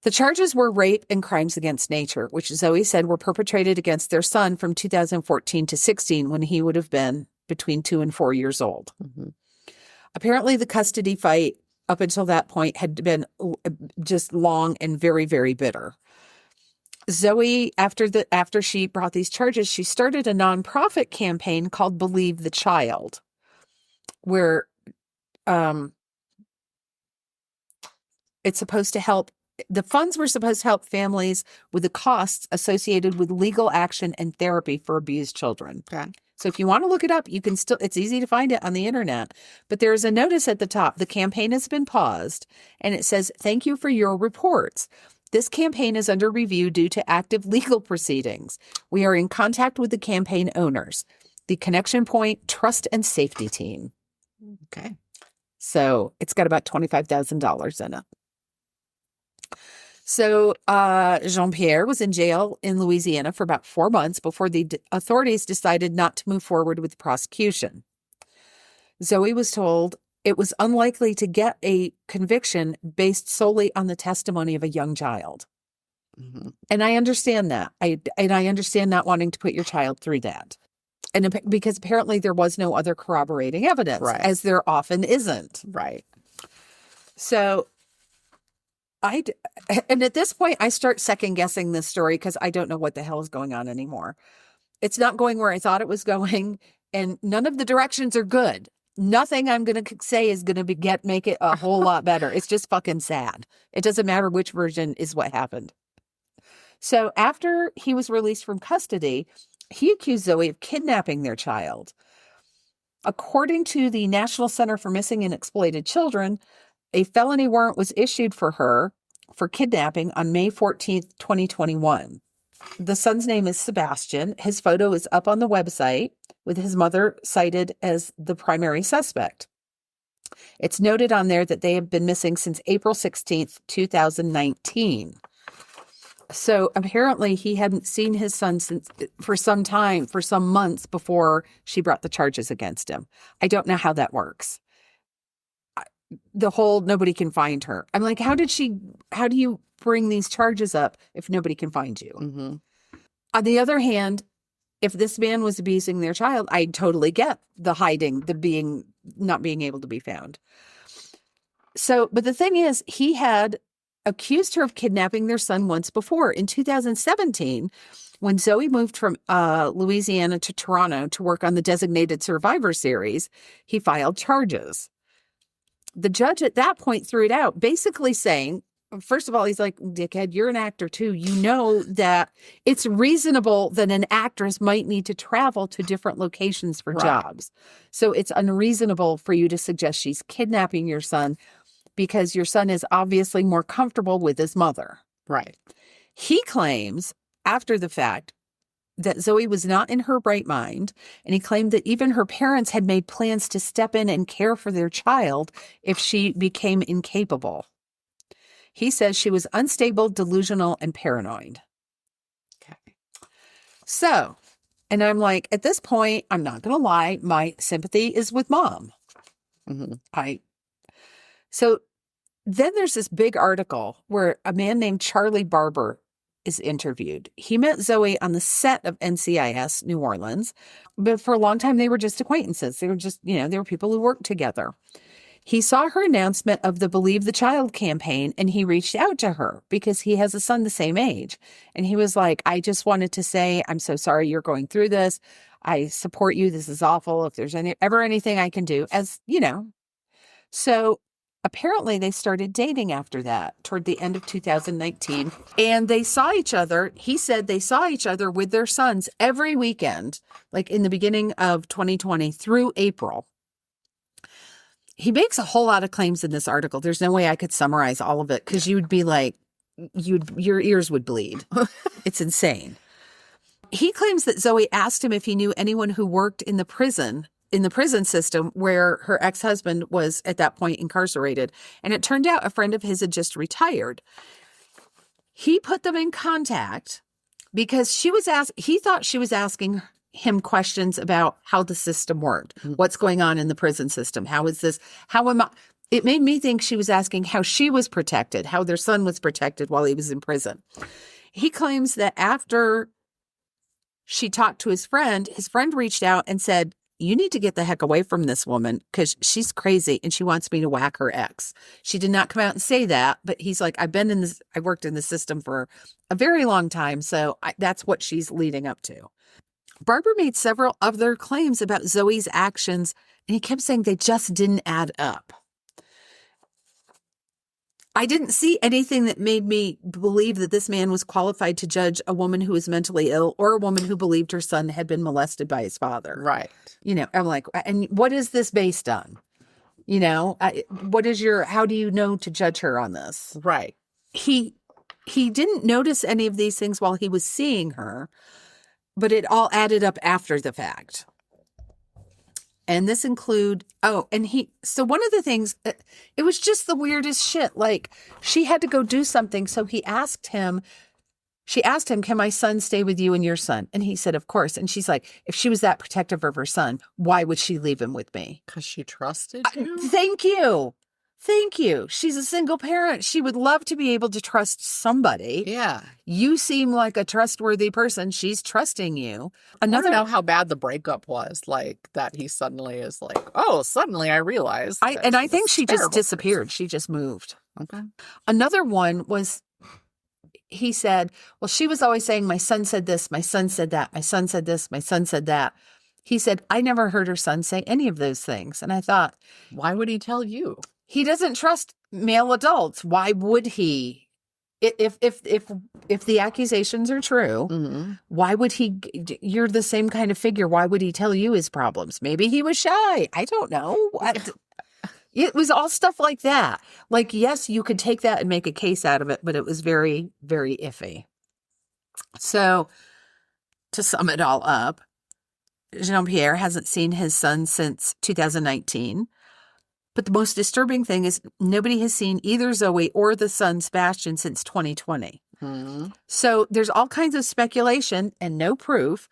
[SPEAKER 1] The charges were rape and crimes against nature, which Zoe said were perpetrated against their son from 2014 to 16 when he would have been between 2 and 4 years old.
[SPEAKER 2] Mm-hmm.
[SPEAKER 1] Apparently, the custody fight up until that point had been just long and very, very bitter. Zoe, after she brought these charges, she started a nonprofit campaign called Believe the Child, where it's supposed to help. The funds were supposed to help families with the costs associated with legal action and therapy for abused children.
[SPEAKER 2] Okay.
[SPEAKER 1] So if you want to look it up, you can still, it's easy to find it on the internet. But there's a notice at the top. The campaign has been paused, and it says, "Thank you for your reports. This campaign is under review due to active legal proceedings. We are in contact with the campaign owners, the Connection Point Trust and Safety Team."
[SPEAKER 2] Okay.
[SPEAKER 1] So it's got about $25,000 in it. So Jean-Pierre was in jail in Louisiana for about 4 months before the authorities decided not to move forward with the prosecution. Zoe was told it was unlikely to get a conviction based solely on the testimony of a young child.
[SPEAKER 2] Mm-hmm.
[SPEAKER 1] And I understand that. I understand not wanting to put your child through that. And because apparently there was no other corroborating evidence,
[SPEAKER 2] Right.
[SPEAKER 1] as there often isn't.
[SPEAKER 2] Right.
[SPEAKER 1] So and at this point, I start second guessing this story because I don't know what the hell is going on anymore. It's not going where I thought it was going, and none of the directions are good. Nothing I'm going to say is going to make it a whole lot better. It's just fucking sad. It doesn't matter which version is what happened. So after he was released from custody, he accused Zoe of kidnapping their child. According to the National Center for Missing and Exploited Children, a felony warrant was issued for her for kidnapping on May 14th, 2021. The son's name is Sebastian. His photo is up on the website with his mother cited as the primary suspect. It's noted on there that they have been missing since April 16th, 2019. So apparently he hadn't seen his son for some months before she brought the charges against him. I don't know how that works. The whole nobody can find her. I'm like, how do you bring these charges up if nobody can find you?
[SPEAKER 2] Mm-hmm.
[SPEAKER 1] On the other hand, if this man was abusing their child, I totally get the hiding, not being able to be found. So, but the thing is, he had accused her of kidnapping their son once before in 2017, when Zoe moved from Louisiana to Toronto to work on the Designated Survivor series. He filed charges. The judge at that point threw it out, basically saying, first of all, he's like, "Dickhead, you're an actor too. You know that it's reasonable that an actress might need to travel to different locations for jobs. So it's unreasonable for you to suggest she's kidnapping your son because your son is obviously more comfortable with his mother."
[SPEAKER 2] Right.
[SPEAKER 1] He claims after the fact that Zoe was not in her right mind, and he claimed that even her parents had made plans to step in and care for their child if she became incapable. He says she was unstable, delusional, and paranoid.
[SPEAKER 2] Okay.
[SPEAKER 1] So, and I'm like, at this point, I'm not going to lie, my sympathy is with mom.
[SPEAKER 2] Mm-hmm.
[SPEAKER 1] So then there's this big article where a man named Charlie Barber is interviewed. He met Zoe on the set of NCIS New Orleans, but for a long time they were just acquaintances. They were just, they were people who worked together. He saw her announcement of the Believe the Child campaign, and he reached out to her because he has a son the same age. And he was like, "I just wanted to say, I'm so sorry you're going through this. I support you. This is awful. If there's ever anything I can do," So apparently they started dating after that, toward the end of 2019. And they saw each other. He said they saw each other with their sons every weekend, like in the beginning of 2020 through April. He makes a whole lot of claims in this article. There's no way I could summarize all of it because you would be like, your ears would bleed. It's insane. He claims that Zoe asked him if he knew anyone who worked in the prison system where her ex-husband was at that point incarcerated. And it turned out a friend of his had just retired. He put them in contact because he thought she was asking him questions about how the system worked, what's going on in the prison system. How is this? How am I? It made me think she was asking how she was protected, how their son was protected while he was in prison. He claims that after she talked to his friend reached out and said, you need to get the heck away from this woman because she's crazy and she wants me to whack her ex. She did not come out and say that, but he's like, I worked in the system for a very long time. So that's what she's leading up to. Barber made several other claims about Zoe's actions, and he kept saying they just didn't add up. I didn't see anything that made me believe that this man was qualified to judge a woman who was mentally ill or a woman who believed her son had been molested by his father.
[SPEAKER 2] Right.
[SPEAKER 1] I'm like, and what is this based on? How do you know to judge her on this?
[SPEAKER 2] Right.
[SPEAKER 1] He didn't notice any of these things while he was seeing her, but it all added up after the fact. And this include, so one of the things, it was just the weirdest shit. Like, she had to go do something. So she asked him, can my son stay with you and your son? And he said, of course. And she's like, if she was that protective of her son, why would she leave him with me?
[SPEAKER 2] Because she trusted you?
[SPEAKER 1] Thank you. Thank you. She's a single parent. She would love to be able to trust somebody.
[SPEAKER 2] Yeah.
[SPEAKER 1] You seem like a trustworthy person. She's trusting you.
[SPEAKER 2] I don't know how bad the breakup was. Like that he suddenly is like, oh, suddenly I realized.
[SPEAKER 1] I think she just disappeared.
[SPEAKER 2] Person.
[SPEAKER 1] She just moved.
[SPEAKER 2] Okay.
[SPEAKER 1] Another one was, he said, well, she was always saying, my son said this, my son said that, my son said this, my son said that. He said, I never heard her son say any of those things. And I thought,
[SPEAKER 2] why would he tell you?
[SPEAKER 1] He doesn't trust male adults. Why would he? If the accusations are true, why would he? You're the same kind of figure. Why would he tell you his problems? Maybe he was shy. I don't know. It was all stuff like that. Like, yes, you could take that and make a case out of it, but it was very, very iffy. So to sum it all up, Jean-Pierre hasn't seen his son since 2019. But the most disturbing thing is nobody has seen either Zoe or the son Sebastian since 2020. So there's all kinds of speculation and no proof.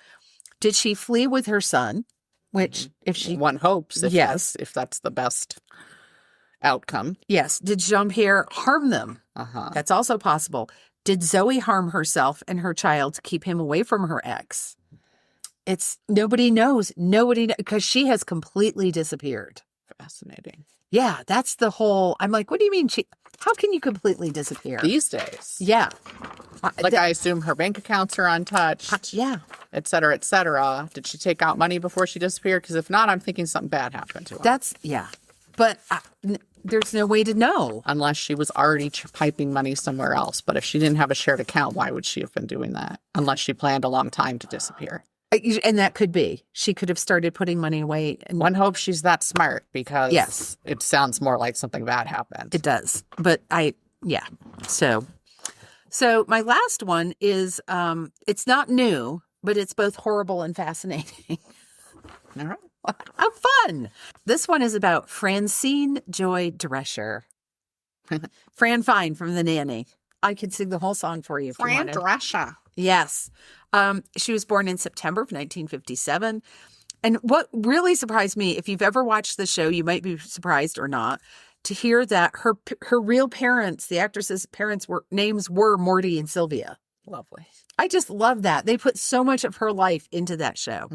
[SPEAKER 1] Did she flee with her son? Which, if she...
[SPEAKER 2] One hopes,
[SPEAKER 1] yes.
[SPEAKER 2] If that's the best outcome.
[SPEAKER 1] Yes. Did Jean-Pierre harm them? That's also possible. Did Zoe harm herself and her child to keep him away from her ex? Nobody knows. Because she has completely disappeared.
[SPEAKER 2] Fascinating.
[SPEAKER 1] Yeah, that's the whole, I'm like, what do you mean how can you completely disappear?
[SPEAKER 2] These days.
[SPEAKER 1] Yeah.
[SPEAKER 2] I assume her bank accounts are untouched.
[SPEAKER 1] Yeah.
[SPEAKER 2] Et cetera, et cetera. Did she take out money before she disappeared? Because if not, I'm thinking something bad happened to her.
[SPEAKER 1] Yeah. But there's no way to know.
[SPEAKER 2] Unless she was already piping money somewhere else. But if she didn't have a shared account, why would she have been doing that? Unless she planned a long time to disappear.
[SPEAKER 1] And that could be. She could have started putting money away. And
[SPEAKER 2] one hopes she's that smart because it sounds more like something bad happened.
[SPEAKER 1] It does. But So my last one is, it's not new, but it's both horrible and fascinating.
[SPEAKER 2] All right.
[SPEAKER 1] How fun. This one is about Francine Joy Drescher. Fran Fine from The Nanny. I could sing the whole song for you if you wanted.
[SPEAKER 2] Fran Drescher.
[SPEAKER 1] Yes. She was born in September of 1957. And what really surprised me, if you've ever watched the show, you might be surprised or not, to hear that her real parents, the actress's parents, names were Morty and Sylvia.
[SPEAKER 2] Lovely.
[SPEAKER 1] I just love that. They put so much of her life into that show.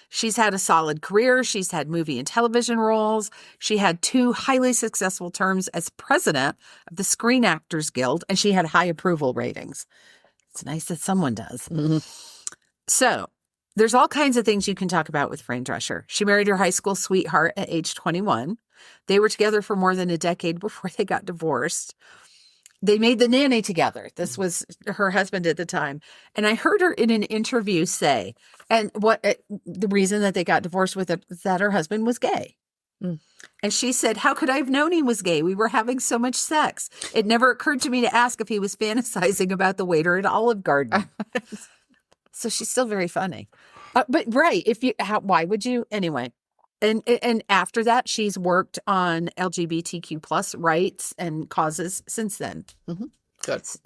[SPEAKER 1] She's had a solid career. She's had movie and television roles. She had 2 highly successful terms as president of the Screen Actors Guild, and she had high approval ratings. It's nice that someone does. So there's all kinds of things you can talk about with Fran Drescher. She married her high school sweetheart at age 21. They were together for more than a decade before they got divorced. They made The Nanny together. This was her husband at the time. And I heard her in an interview say, and the reason that they got divorced was that her husband was gay. And she said, how could I have known he was gay? We were having so much sex. It never occurred to me to ask if he was fantasizing about the waiter at Olive Garden. So she's still very funny. But right, why would you? Anyway. And after that, she's worked on LGBTQ plus rights and causes since then.
[SPEAKER 2] Good. So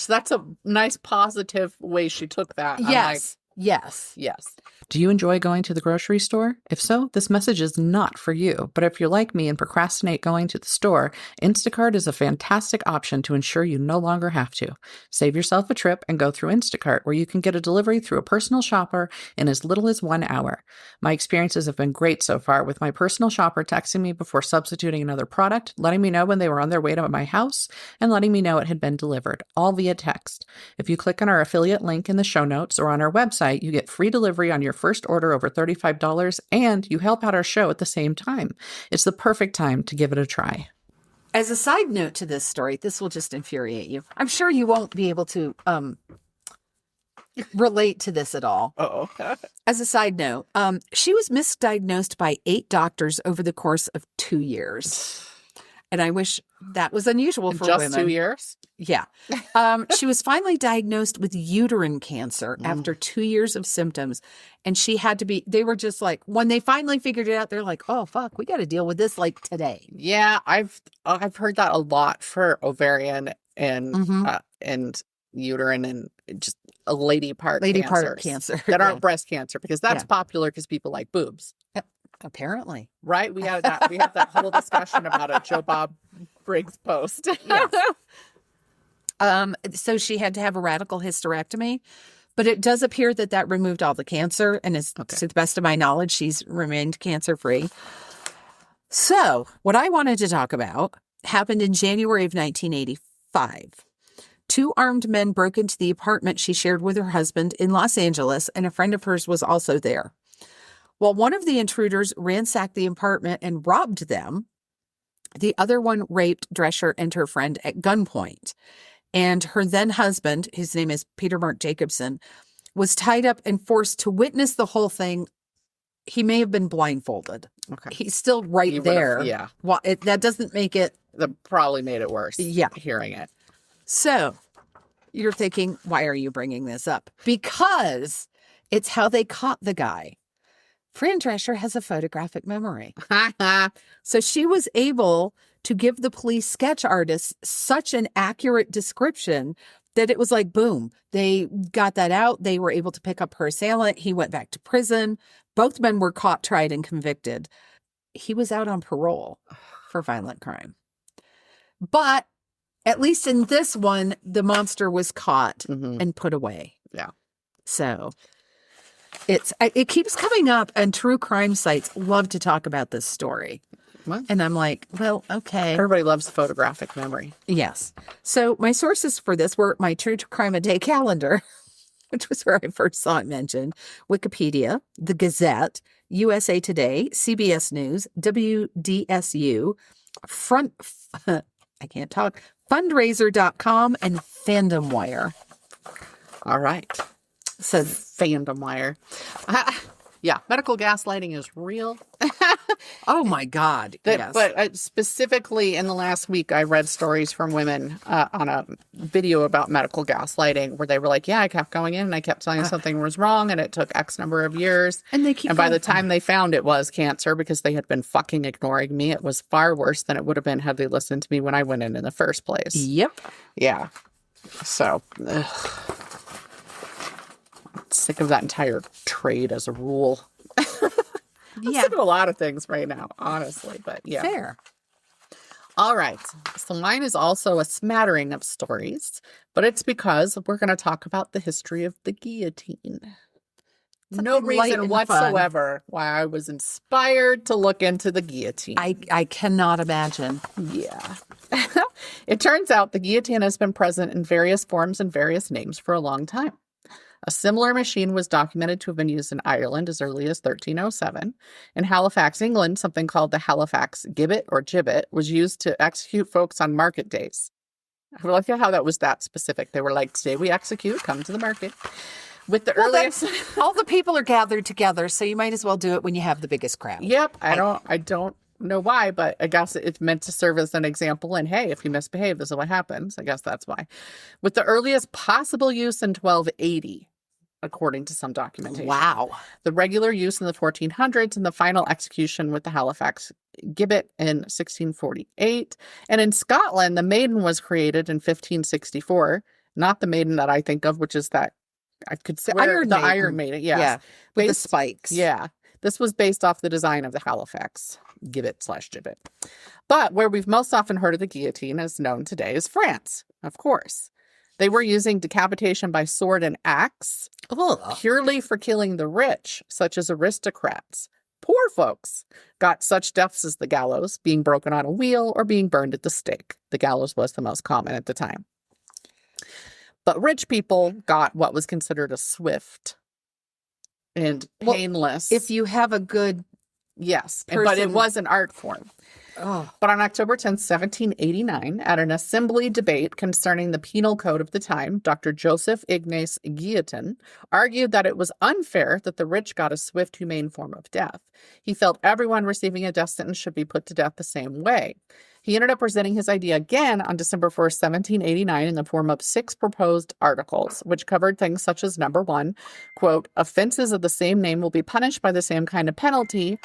[SPEAKER 2] that's a nice positive way she took that.
[SPEAKER 1] Yes. Yes.
[SPEAKER 2] Yes. Do you enjoy going to the grocery store? If so, this message is not for you. But if you're like me and procrastinate going to the store, Instacart is a fantastic option to ensure you no longer have to. Save yourself a trip and go through Instacart, where you can get a delivery through a personal shopper in as little as 1 hour. My experiences have been great so far, with my personal shopper texting me before substituting another product, letting me know when they were on their way to my house, and letting me know it had been delivered, all via text. If you click on our affiliate link in the show notes or on our website, you get free delivery on your first order over $35, and you help out our show at the same time. It's the perfect time to give it a try.
[SPEAKER 1] As a side note to this story, this will just infuriate you. I'm sure you won't be able to relate to this at all.
[SPEAKER 2] Oh.
[SPEAKER 1] As a side note, she was misdiagnosed by 8 doctors over the course of 2 years. And I wish that was unusual for
[SPEAKER 2] Just
[SPEAKER 1] women.
[SPEAKER 2] 2 years?
[SPEAKER 1] Yeah. She was finally diagnosed with uterine cancer after 2 years of symptoms. And she had to be, they were just like, when they finally figured it out, they're like, oh, fuck, we got to deal with this like today.
[SPEAKER 2] Yeah, I've heard that a lot for ovarian and uterine and just a lady part
[SPEAKER 1] cancer.
[SPEAKER 2] that aren't breast cancer, because that's popular because people like boobs.
[SPEAKER 1] Apparently.
[SPEAKER 2] Right? We had that whole discussion about a Joe Bob Briggs post.
[SPEAKER 1] Yes. So she had to have a radical hysterectomy, but it does appear that removed all the cancer, and to the best of my knowledge, she's remained cancer-free. So what I wanted to talk about happened in January of 1985. 2 armed men broke into the apartment she shared with her husband in Los Angeles, and a friend of hers was also there. While one of the intruders ransacked the apartment and robbed them, the other one raped Drescher and her friend at gunpoint. And her then husband, his name is Peter Mark Jacobson, was tied up and forced to witness the whole thing. He may have been blindfolded.
[SPEAKER 2] Okay.
[SPEAKER 1] He's still right there.
[SPEAKER 2] Yeah.
[SPEAKER 1] Well, that doesn't make it.
[SPEAKER 2] That probably made it worse.
[SPEAKER 1] Yeah.
[SPEAKER 2] Hearing it.
[SPEAKER 1] So you're thinking, why are you bringing this up? Because it's how they caught the guy. Fran Drescher has a photographic memory. So she was able to give the police sketch artists such an accurate description that it was like, boom, they got that out. They were able to pick up her assailant. He went back to prison. Both men were caught, tried, and convicted. He was out on parole for violent crime. But at least in this one, the monster was caught and put away.
[SPEAKER 2] Yeah.
[SPEAKER 1] So it keeps coming up, and true crime sites love to talk about this story.
[SPEAKER 2] What?
[SPEAKER 1] And I'm like, well, okay.
[SPEAKER 2] Everybody loves photographic memory.
[SPEAKER 1] Yes. So my sources for this were my True Crime a Day calendar, which was where I first saw it mentioned, Wikipedia, The Gazette, USA Today, CBS News, WDSU, fundraiser.com, and Fandom Wire.
[SPEAKER 2] All right.
[SPEAKER 1] So
[SPEAKER 2] Fandom Wire. Yeah, medical gaslighting is real.
[SPEAKER 1] oh my God. Yes.
[SPEAKER 2] But specifically in the last week, I read stories from women on a video about medical gaslighting where they were like, yeah, I kept going in and I kept telling something was wrong, and it took X number of years.
[SPEAKER 1] And
[SPEAKER 2] by the time they found it was cancer, because they had been fucking ignoring me, it was far worse than it would have been had they listened to me when I went in the first place.
[SPEAKER 1] Yep.
[SPEAKER 2] Yeah. So, sick of that entire trade as a rule. I'm sick of a lot of things right now, honestly, but yeah.
[SPEAKER 1] Fair.
[SPEAKER 2] All right. So mine is also a smattering of stories, but it's because we're going to talk about the history of the guillotine. No reason whatsoever why I was inspired to look into the guillotine.
[SPEAKER 1] I cannot imagine.
[SPEAKER 2] Yeah. It turns out the guillotine has been present in various forms and various names for a long time. A similar machine was documented to have been used in Ireland as early as 1307. In Halifax, England, something called the Halifax gibbet or gibbet was used to execute folks on market days. I like how that was that specific. They were like, today we execute, come to the market. With the earliest...
[SPEAKER 1] all the people are gathered together, so you might as well do it when you have the biggest crowd.
[SPEAKER 2] Yep. I don't know why, but I guess it's meant to serve as an example. And hey, if you misbehave, this is what happens. I guess that's why. With the earliest possible use in 1280. According to some documentation.
[SPEAKER 1] Wow.
[SPEAKER 2] The regular use in the 1400s and the final execution with the Halifax gibbet in 1648. And in Scotland, the maiden was created in 1564. Not the maiden that I think of, which is that I could say
[SPEAKER 1] Iron
[SPEAKER 2] the
[SPEAKER 1] Maiden.
[SPEAKER 2] Iron Maiden. Yes.
[SPEAKER 1] Yeah, with the
[SPEAKER 2] Based-
[SPEAKER 1] spikes.
[SPEAKER 2] Yeah. This was based off the design of the Halifax gibbet/gibbet. But where we've most often heard of the guillotine as known today is France, of course. They were using decapitation by sword and axe purely for killing the rich, such as aristocrats. Poor folks got such deaths as the gallows, being broken on a wheel or being burned at the stake. The gallows was the most common at the time. But rich people got what was considered a swift and painless.
[SPEAKER 1] If you have a good
[SPEAKER 2] yes,
[SPEAKER 1] person.
[SPEAKER 2] but it was an art form.
[SPEAKER 1] Oh.
[SPEAKER 2] But on October 10th, 1789, at an assembly debate concerning the penal code of the time, Dr. Joseph Ignace Guillotin argued that it was unfair that the rich got a swift, humane form of death. He felt everyone receiving a death sentence should be put to death the same way. He ended up presenting his idea again on December 1st, 1789, in the form of 6 proposed articles, which covered things such as number 1, quote, offenses of the same name will be punished by the same kind of penalty.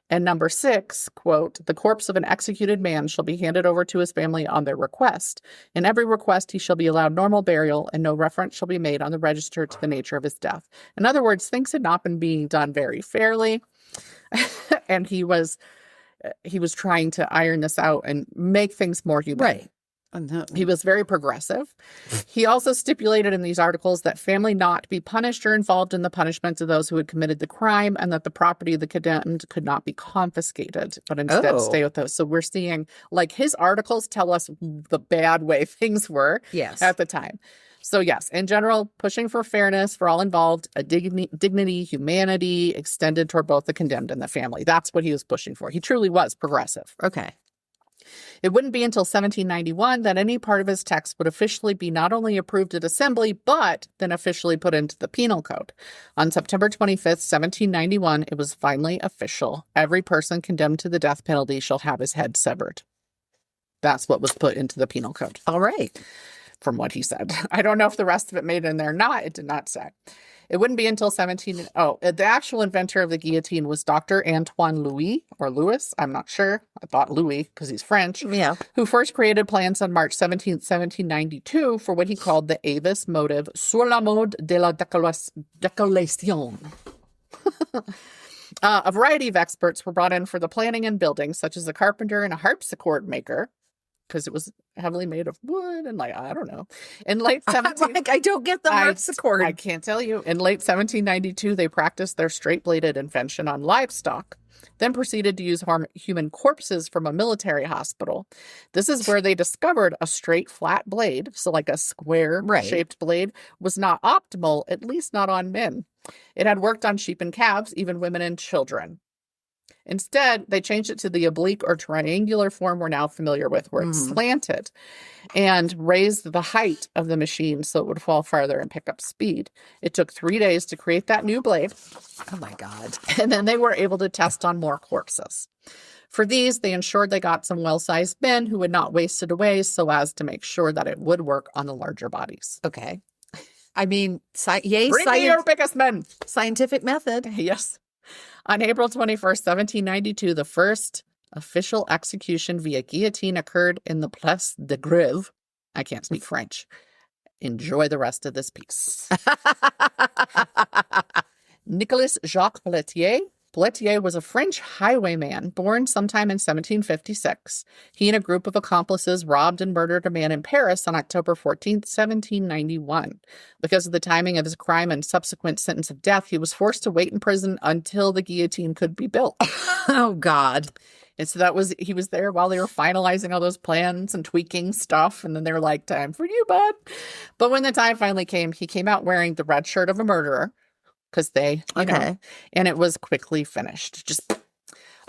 [SPEAKER 2] And number 6, quote, the corpse of an executed man shall be handed over to his family on their request. In every request, he shall be allowed normal burial, and no reference shall be made on the register to the nature of his death. In other words, things had not been being done very fairly, and he was trying to iron this out and make things more humane.
[SPEAKER 1] Right.
[SPEAKER 2] He was very progressive. He also stipulated in these articles that family not be punished or involved in the punishment of those who had committed the crime, and that the property of the condemned could not be confiscated, but instead stay with those. So we're seeing, like, his articles tell us the bad way things were at the time. So yes, in general, pushing for fairness for all involved, a dignity, humanity extended toward both the condemned and the family. That's what he was pushing for. He truly was progressive.
[SPEAKER 1] Okay.
[SPEAKER 2] It wouldn't be until 1791 that any part of his text would officially be not only approved at assembly, but then officially put into the penal code. On September 25th, 1791, it was finally official. Every person condemned to the death penalty shall have his head severed. That's what was put into the penal code.
[SPEAKER 1] All right.
[SPEAKER 2] From what he said. I don't know if the rest of it made it in there or not. It did not say. It wouldn't be until the actual inventor of the guillotine was Dr. Antoine Louis, or Louis, I'm not sure. I thought Louis because he's French.
[SPEAKER 1] Yeah.
[SPEAKER 2] Who first created plans on March 17th, 1792 for what he called the Avis motive sur la mode de la décollation. A variety of experts were brought in for the planning and building, such as a carpenter and a harpsichord maker, because it was heavily made of wood and, like, I don't know. In late 17...
[SPEAKER 1] I don't get the harpsichord.
[SPEAKER 2] I can't tell you. In late 1792, they practiced their straight-bladed invention on livestock, then proceeded to use human corpses from a military hospital. This is where they discovered a straight, flat blade, so like a square-shaped blade, was not optimal, at least not on men. It had worked on sheep and calves, even women and children. Instead, they changed it to the oblique or triangular form we're now familiar with, where it's slanted, and raised the height of the machine so it would fall farther and pick up speed. It took 3 days to create that new blade.
[SPEAKER 1] Oh, my God.
[SPEAKER 2] And then they were able to test on more corpses. For these, they ensured they got some well-sized men who would not waste it away so as to make sure that it would work on the larger bodies.
[SPEAKER 1] Okay. I mean,
[SPEAKER 2] Bring me your biggest men.
[SPEAKER 1] Scientific method.
[SPEAKER 2] Yes. On April 21st, 1792, the first official execution via guillotine occurred in the Place de Grève. I can't speak French. Enjoy the rest of this piece. Nicolas Jacques Pelletier. Pelletier was a French highwayman born sometime in 1756. He and a group of accomplices robbed and murdered a man in Paris on October 14th, 1791. Because of the timing of his crime and subsequent sentence of death, he was forced to wait in prison until the guillotine could be built.
[SPEAKER 1] Oh, God.
[SPEAKER 2] And so he was there while they were finalizing all those plans and tweaking stuff. And then they were like, time for you, bud. But when the time finally came, he came out wearing the red shirt of a murderer. Because you know, and it was quickly finished. Just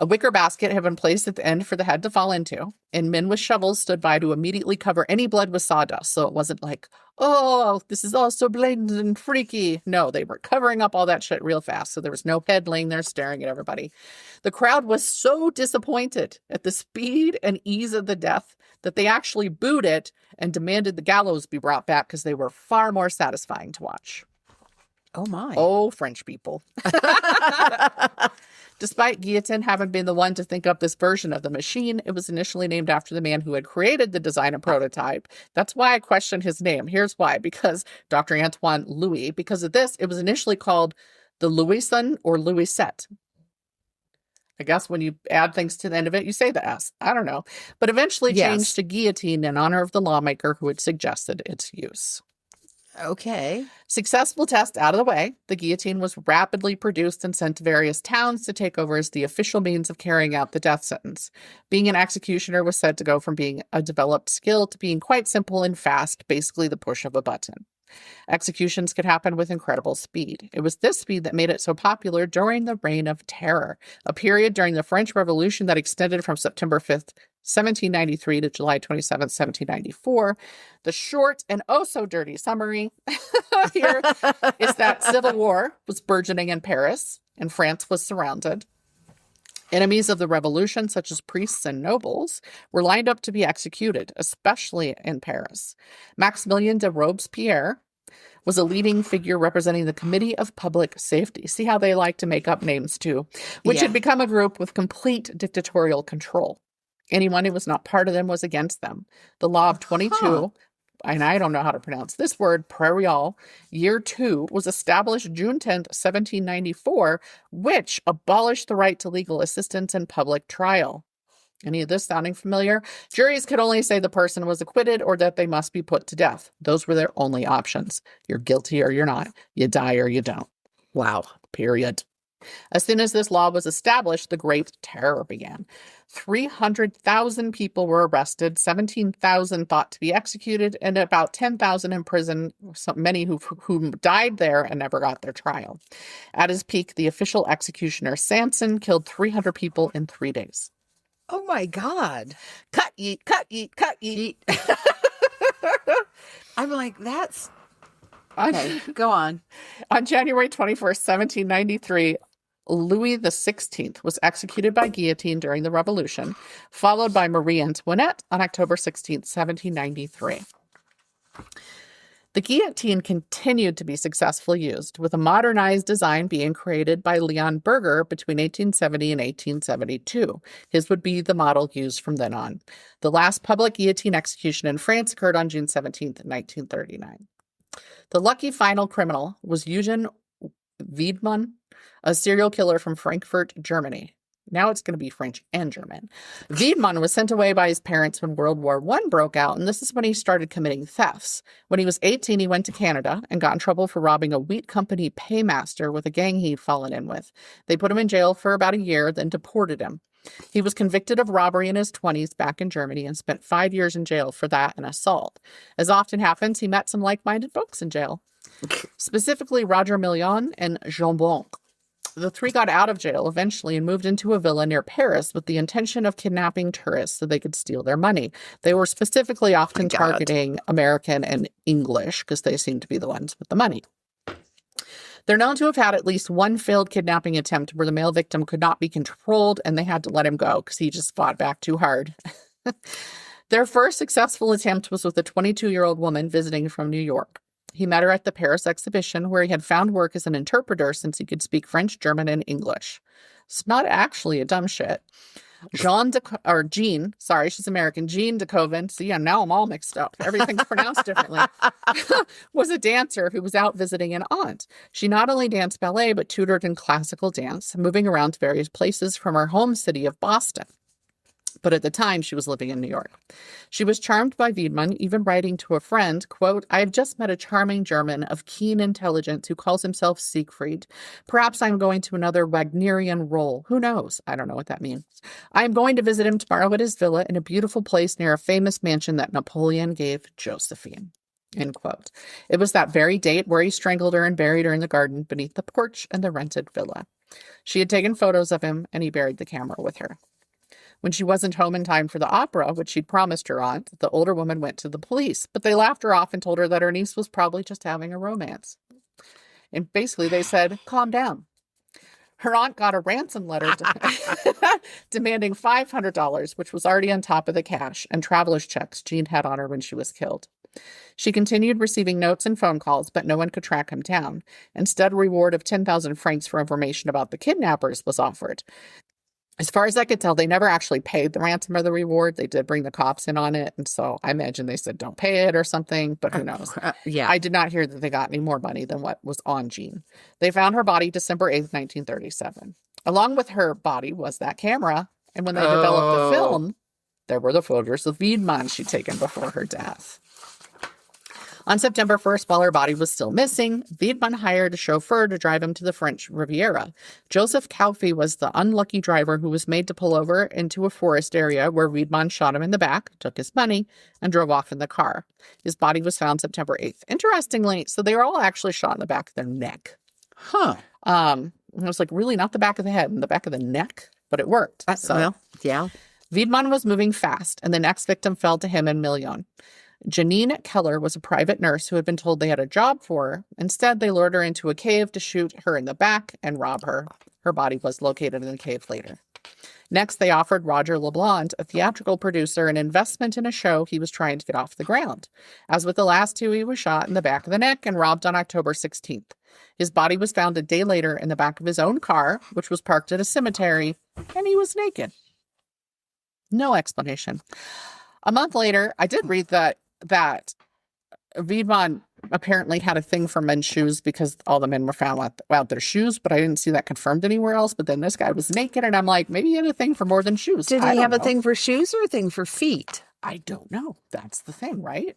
[SPEAKER 2] a wicker basket had been placed at the end for the head to fall into, and men with shovels stood by to immediately cover any blood with sawdust. So it wasn't like, oh, this is all so blatant and freaky. No, they were covering up all that shit real fast. So there was no head laying there staring at everybody. The crowd was so disappointed at the speed and ease of the death that they actually booed it and demanded the gallows be brought back because they were far more satisfying to watch.
[SPEAKER 1] Oh, my.
[SPEAKER 2] Oh, French people. Despite Guillotine having been the one to think up this version of the machine, it was initially named after the man who had created the design and prototype. That's why I question his name. Here's why. Because Dr. Antoine Louis, because of this, it was initially called the Louison or Louisette. I guess when you add things to the end of it, you say the S. I don't know. But eventually changed to guillotine in honor of the lawmaker who had suggested its use.
[SPEAKER 1] Okay.
[SPEAKER 2] Successful test out of the way, the guillotine was rapidly produced and sent to various towns to take over as the official means of carrying out the death sentence. Being an executioner was said to go from being a developed skill to being quite simple and fast, basically the push of a button. Executions could happen with incredible speed. It was this speed that made it so popular during the Reign of Terror, a period during the French Revolution that extended from September 5th, 1793 to July 27th, 1794. The short and oh so dirty summary here is that civil war was burgeoning in Paris, and France was surrounded. Enemies of the revolution, such as priests and nobles, were lined up to be executed, especially in Paris. Maximilien de Robespierre was a leading figure representing the Committee of Public Safety. See how they like to make up names too, which had become a group with complete dictatorial control. Anyone who was not part of them was against them. The Law of 22, and I don't know how to pronounce this word, Prairial, Year 2, was established June 10th, 1794, which abolished the right to legal assistance in public trial. Any of this sounding familiar? Juries could only say the person was acquitted or that they must be put to death. Those were their only options. You're guilty or you're not. You die or you don't.
[SPEAKER 1] Wow.
[SPEAKER 2] Period. As soon as this law was established, the Great Terror began. 300,000 people were arrested, 17,000 thought to be executed, and about 10,000 in prison, many who died there and never got their trial. At his peak, the official executioner Sanson killed 300 people in 3 days.
[SPEAKER 1] Oh my God.
[SPEAKER 2] Cut, yeet, cut, yeet, cut, yeet.
[SPEAKER 1] I'm like, that's... Okay, go on.
[SPEAKER 2] On January 21st, 1793, Louis XVI was executed by guillotine during the Revolution, followed by Marie Antoinette on October 16th, 1793. The guillotine continued to be successfully used, with a modernized design being created by Leon Berger between 1870 and 1872. His would be the model used from then on. The last public guillotine execution in France occurred on June 17th, 1939. The lucky final criminal was Eugen Wiedemann, a serial killer from Frankfurt, Germany. Now it's going to be French and German. Wiedemann was sent away by his parents when World War I broke out, and this is when he started committing thefts. When he was 18, he went to Canada and got in trouble for robbing a wheat company paymaster with a gang he'd fallen in with. They put him in jail for about a year, then deported him. He was convicted of robbery in his 20s back in Germany and spent 5 years in jail for that and assault. As often happens, he met some like-minded folks in jail, specifically Roger Million and Jean Blanc. The three got out of jail eventually and moved into a villa near Paris with the intention of kidnapping tourists so they could steal their money. They were specifically often targeting American and English because they seemed to be the ones with the money. They're known to have had at least one failed kidnapping attempt where the male victim could not be controlled and they had to let him go because he just fought back too hard. Their first successful attempt was with a 22-year-old woman visiting from New York. He met her at the Paris exhibition where he had found work as an interpreter since he could speak French, German, and English. It's not actually a dumb shit. Jean, sorry, she's American, Jean de Coven, see, and now I'm all mixed up. Everything's pronounced differently, was a dancer who was out visiting an aunt. She not only danced ballet, but tutored in classical dance, moving around to various places from her home city of Boston. But at the time, she was living in New York. She was charmed by Wiedemann, even writing to a friend, quote, "I have just met a charming German of keen intelligence who calls himself Siegfried. Perhaps I'm going to another Wagnerian role. Who knows? I don't know what that means. I am going to visit him tomorrow at his villa in a beautiful place near a famous mansion that Napoleon gave Josephine." End quote. It was that very date where he strangled her and buried her in the garden beneath the porch in the rented villa. She had taken photos of him, and he buried the camera with her. When she wasn't home in time for the opera, which she'd promised her aunt, the older woman went to the police, but they laughed her off and told her that her niece was probably just having a romance. And basically they said, calm down. Her aunt got a ransom letter demanding $500, which was already on top of the cash and traveler's checks Jean had on her when she was killed. She continued receiving notes and phone calls, but no one could track him down. Instead, a reward of 10,000 francs for information about the kidnappers was offered. As far as I could tell, they never actually paid the ransom or the reward. They did bring the cops in on it. And so I imagine they said, don't pay it or something, but who knows?
[SPEAKER 1] Yeah.
[SPEAKER 2] I did not hear that they got any more money than what was on Jean. They found her body December 8th, 1937. Along with her body was that camera. And when they developed the film, there were the photos of Wiedemann she'd taken before her death. On September 1st, while her body was still missing, Wiedemann hired a chauffeur to drive him to the French Riviera. Joseph Kauffe was the unlucky driver who was made to pull over into a forest area where Wiedemann shot him in the back, took his money, and drove off in the car. His body was found September 8th. Interestingly, so they were all actually shot in the back of their neck.
[SPEAKER 1] Huh.
[SPEAKER 2] It was like really not the back of the head, in the back of the neck, but it worked.
[SPEAKER 1] Well, yeah.
[SPEAKER 2] Wiedemann was moving fast, and the next victim fell to him and Million. Janine Keller was a private nurse who had been told they had a job for her. Instead, they lured her into a cave to shoot her in the back and rob her. Her body was located in the cave later. Next, they offered Roger LeBlanc, a theatrical producer, an investment in a show he was trying to get off the ground. As with the last two, he was shot in the back of the neck and robbed on October 16th. His body was found a day later in the back of his own car, which was parked at a cemetery, and he was naked. No explanation. A month later, I did read that Wiedemann apparently had a thing for men's shoes because all the men were found without their shoes, but I didn't see that confirmed anywhere else. But then this guy was naked, and I'm like, maybe he had a thing for more than shoes.
[SPEAKER 1] Did he have a thing for shoes or a thing for feet?
[SPEAKER 2] I don't know. That's the thing, right?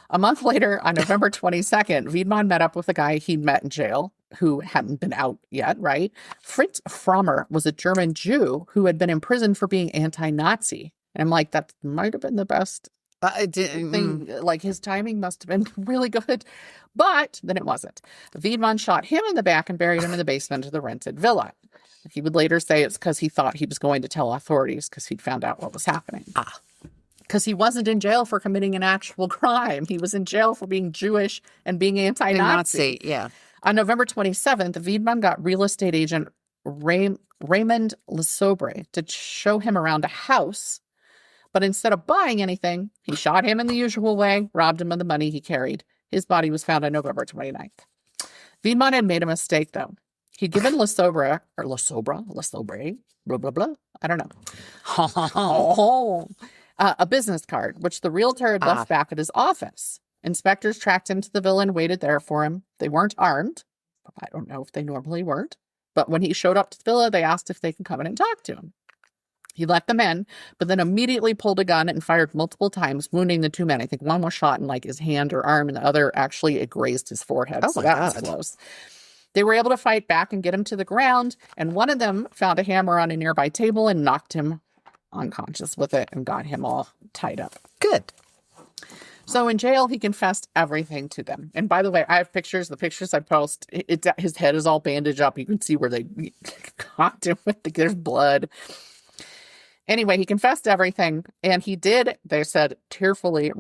[SPEAKER 2] A month later, on November 22nd, Wiedemann met up with a guy he'd met in jail who hadn't been out yet, right? Fritz Frommer was a German Jew who had been imprisoned for being anti-Nazi. And I'm like, that might have been the best thing. Like, his timing must have been really good, but then it wasn't. Wiedemann shot him in the back and buried him in the basement of the rented villa. He would later say it's because he thought he was going to tell authorities because he'd found out what was happening. Because he wasn't in jail for committing an actual crime. He was in jail for being Jewish and being anti-Nazi.
[SPEAKER 1] Yeah.
[SPEAKER 2] On November 27th, Wiedemann got real estate agent Raymond Lesobre to show him around a house. But instead of buying anything, he shot him in the usual way, robbed him of the money he carried. His body was found on November 29th. Wiedemann had made a mistake, though. He'd given Lesobre, blah, blah, blah, I don't know, a business card, which the realtor had left back at his office. Inspectors tracked him to the villa and waited there for him. They weren't armed. I don't know if they normally weren't. But when he showed up to the villa, they asked if they could come in and talk to him. He let them in, but then immediately pulled a gun and fired multiple times, wounding the two men. I think one was shot in like his hand or arm, and the other actually it grazed his forehead.
[SPEAKER 1] Oh,
[SPEAKER 2] so
[SPEAKER 1] my
[SPEAKER 2] that
[SPEAKER 1] God.
[SPEAKER 2] was close. They were able to fight back and get him to the ground, and one of them found a hammer on a nearby table and knocked him unconscious with it and got him all tied up.
[SPEAKER 1] Good.
[SPEAKER 2] So in jail, he confessed everything to them. And by the way, I have pictures. The pictures I post, his head is all bandaged up. You can see where they caught him with there's blood. Anyway, he confessed everything, and he did, they said, tearfully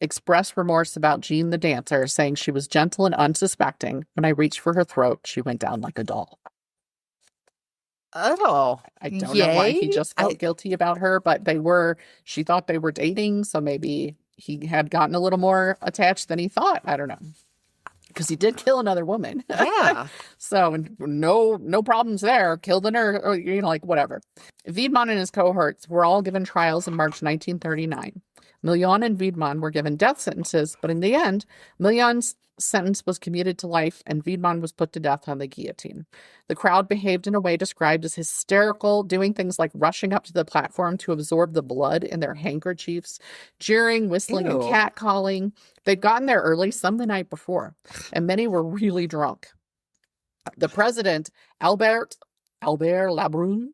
[SPEAKER 2] express remorse about Jean the dancer, saying she was gentle and unsuspecting. When I reached for her throat, she went down like a doll.
[SPEAKER 1] Oh,
[SPEAKER 2] I don't know why he just felt guilty about her, but she thought they were dating, so maybe he had gotten a little more attached than he thought. I don't know. Because he did kill another woman.
[SPEAKER 1] Yeah.
[SPEAKER 2] So no problems there. Killed her, or, like whatever. Wiedemann and his cohorts were all given trials in March 1939. Million and Wiedemann were given death sentences, but in the end, Million's sentence was commuted to life and Wiedemann was put to death on the guillotine. The crowd behaved in a way described as hysterical, doing things like rushing up to the platform to absorb the blood in their handkerchiefs, jeering, whistling, and catcalling. They'd gotten there early, some the night before, and many were really drunk. The president, Albert Labrune,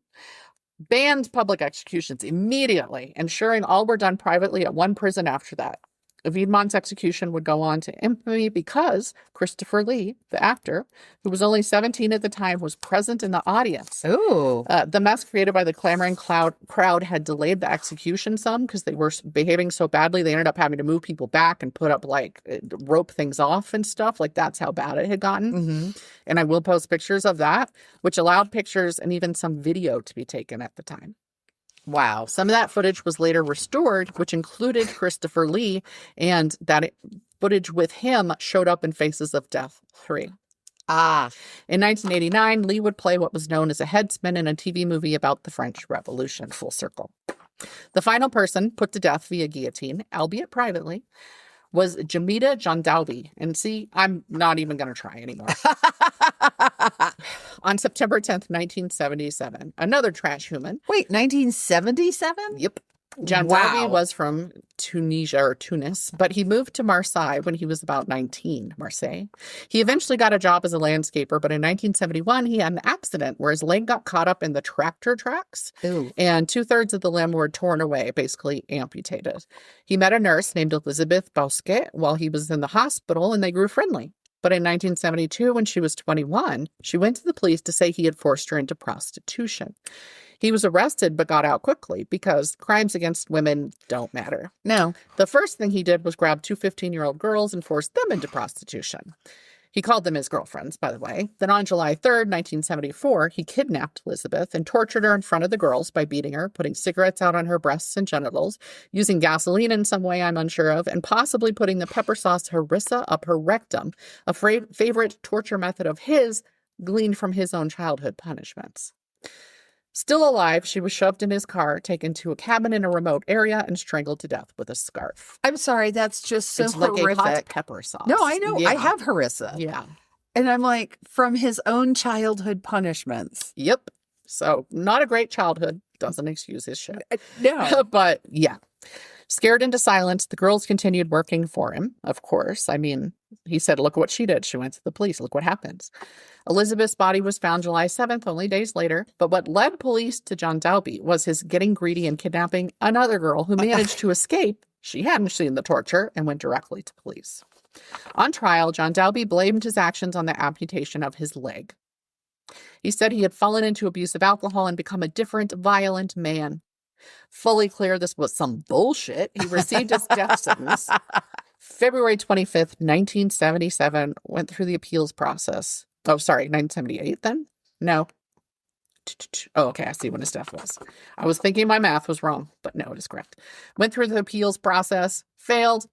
[SPEAKER 2] banned public executions immediately, ensuring all were done privately at one prison after that. Wiedemann's execution would go on to infamy because Christopher Lee, the actor, who was only 17 at the time, was present in the audience.
[SPEAKER 1] Ooh.
[SPEAKER 2] The mess created by the clamoring crowd had delayed the execution some because they were behaving so badly. They ended up having to move people back and put up rope things off and stuff. Like that's how bad it had gotten.
[SPEAKER 1] Mm-hmm.
[SPEAKER 2] And I will post pictures of that, which allowed pictures and even some video to be taken at the time.
[SPEAKER 1] Wow.
[SPEAKER 2] Some of that footage was later restored, which included Christopher Lee, and that footage with him showed up in Faces of Death 3.
[SPEAKER 1] Ah.
[SPEAKER 2] In 1989, Lee would play what was known as a headsman in a TV movie about the French Revolution, full circle. The final person put to death via guillotine, albeit privately, was Jamida Jandalbi. And see, I'm not even going to try anymore. On September 10th, 1977, another trash human.
[SPEAKER 1] Wait, 1977?
[SPEAKER 2] Yep. Jandalbi was from Tunisia or Tunis, but he moved to Marseille when he was about 19, Marseille. He eventually got a job as a landscaper, but in 1971, he had an accident where his leg got caught up in the tractor tracks.
[SPEAKER 1] Ooh.
[SPEAKER 2] And 2/3 of the limb were torn away, basically amputated. He met a nurse named Elizabeth Bosquet while he was in the hospital, and they grew friendly. But in 1972, when she was 21, she went to the police to say he had forced her into prostitution. He was arrested but got out quickly because crimes against women don't matter.
[SPEAKER 1] No.
[SPEAKER 2] The first thing he did was grab two 15-year-old girls and force them into prostitution. He called them his girlfriends, by the way. Then on July 3rd, 1974, he kidnapped Elizabeth and tortured her in front of the girls by beating her, putting cigarettes out on her breasts and genitals, using gasoline in some way I'm unsure of, and possibly putting the pepper sauce harissa up her rectum, a favorite torture method of his, gleaned from his own childhood punishments. Still alive, she was shoved in his car, taken to a cabin in a remote area, and strangled to death with a scarf.
[SPEAKER 1] I'm sorry, that's just so
[SPEAKER 2] It's
[SPEAKER 1] horrific.
[SPEAKER 2] like a hot pepper sauce.
[SPEAKER 1] No, I know.
[SPEAKER 2] Yeah.
[SPEAKER 1] I have harissa.
[SPEAKER 2] Yeah.
[SPEAKER 1] And I'm like, from his own childhood punishments.
[SPEAKER 2] Yep. So not a great childhood. Doesn't excuse his shit.
[SPEAKER 1] No.
[SPEAKER 2] But yeah. Scared into silence, the girls continued working for him, of course. I mean, he said, look what she did. She went to the police. Look what happens. Elizabeth's body was found July 7th, only days later. But what led police to Jandalbi was his getting greedy and kidnapping another girl who managed to escape. She hadn't seen the torture and went directly to police. On trial, Jandalbi blamed his actions on the amputation of his leg. He said he had fallen into abuse of alcohol and become a different, violent man. Fully clear this was some bullshit. He received his death sentence. February 25th, 1977, went through the appeals process. Oh, sorry, 1978 then? No. Oh, okay, I see when his death was. I was thinking my math was wrong, but no, it is correct. Went through the appeals process, failed,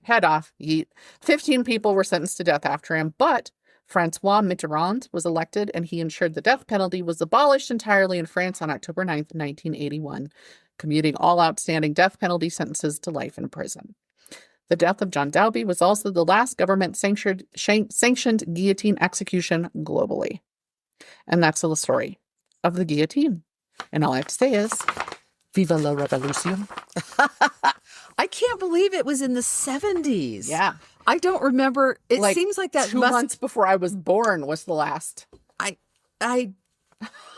[SPEAKER 2] head off, yeet. 15 people were sentenced to death after him, but Francois Mitterrand was elected, and he ensured the death penalty was abolished entirely in France on October 9th, 1981, commuting all outstanding death penalty sentences to life in prison. The death of Jandalbi was also the last government-sanctioned guillotine execution globally. And that's the story of the guillotine. And all I have to say is, Viva la Revolution.
[SPEAKER 1] I can't believe it was in the 70s.
[SPEAKER 2] Yeah.
[SPEAKER 1] I don't remember. It seems like that
[SPEAKER 2] 2 months before I was born was the last.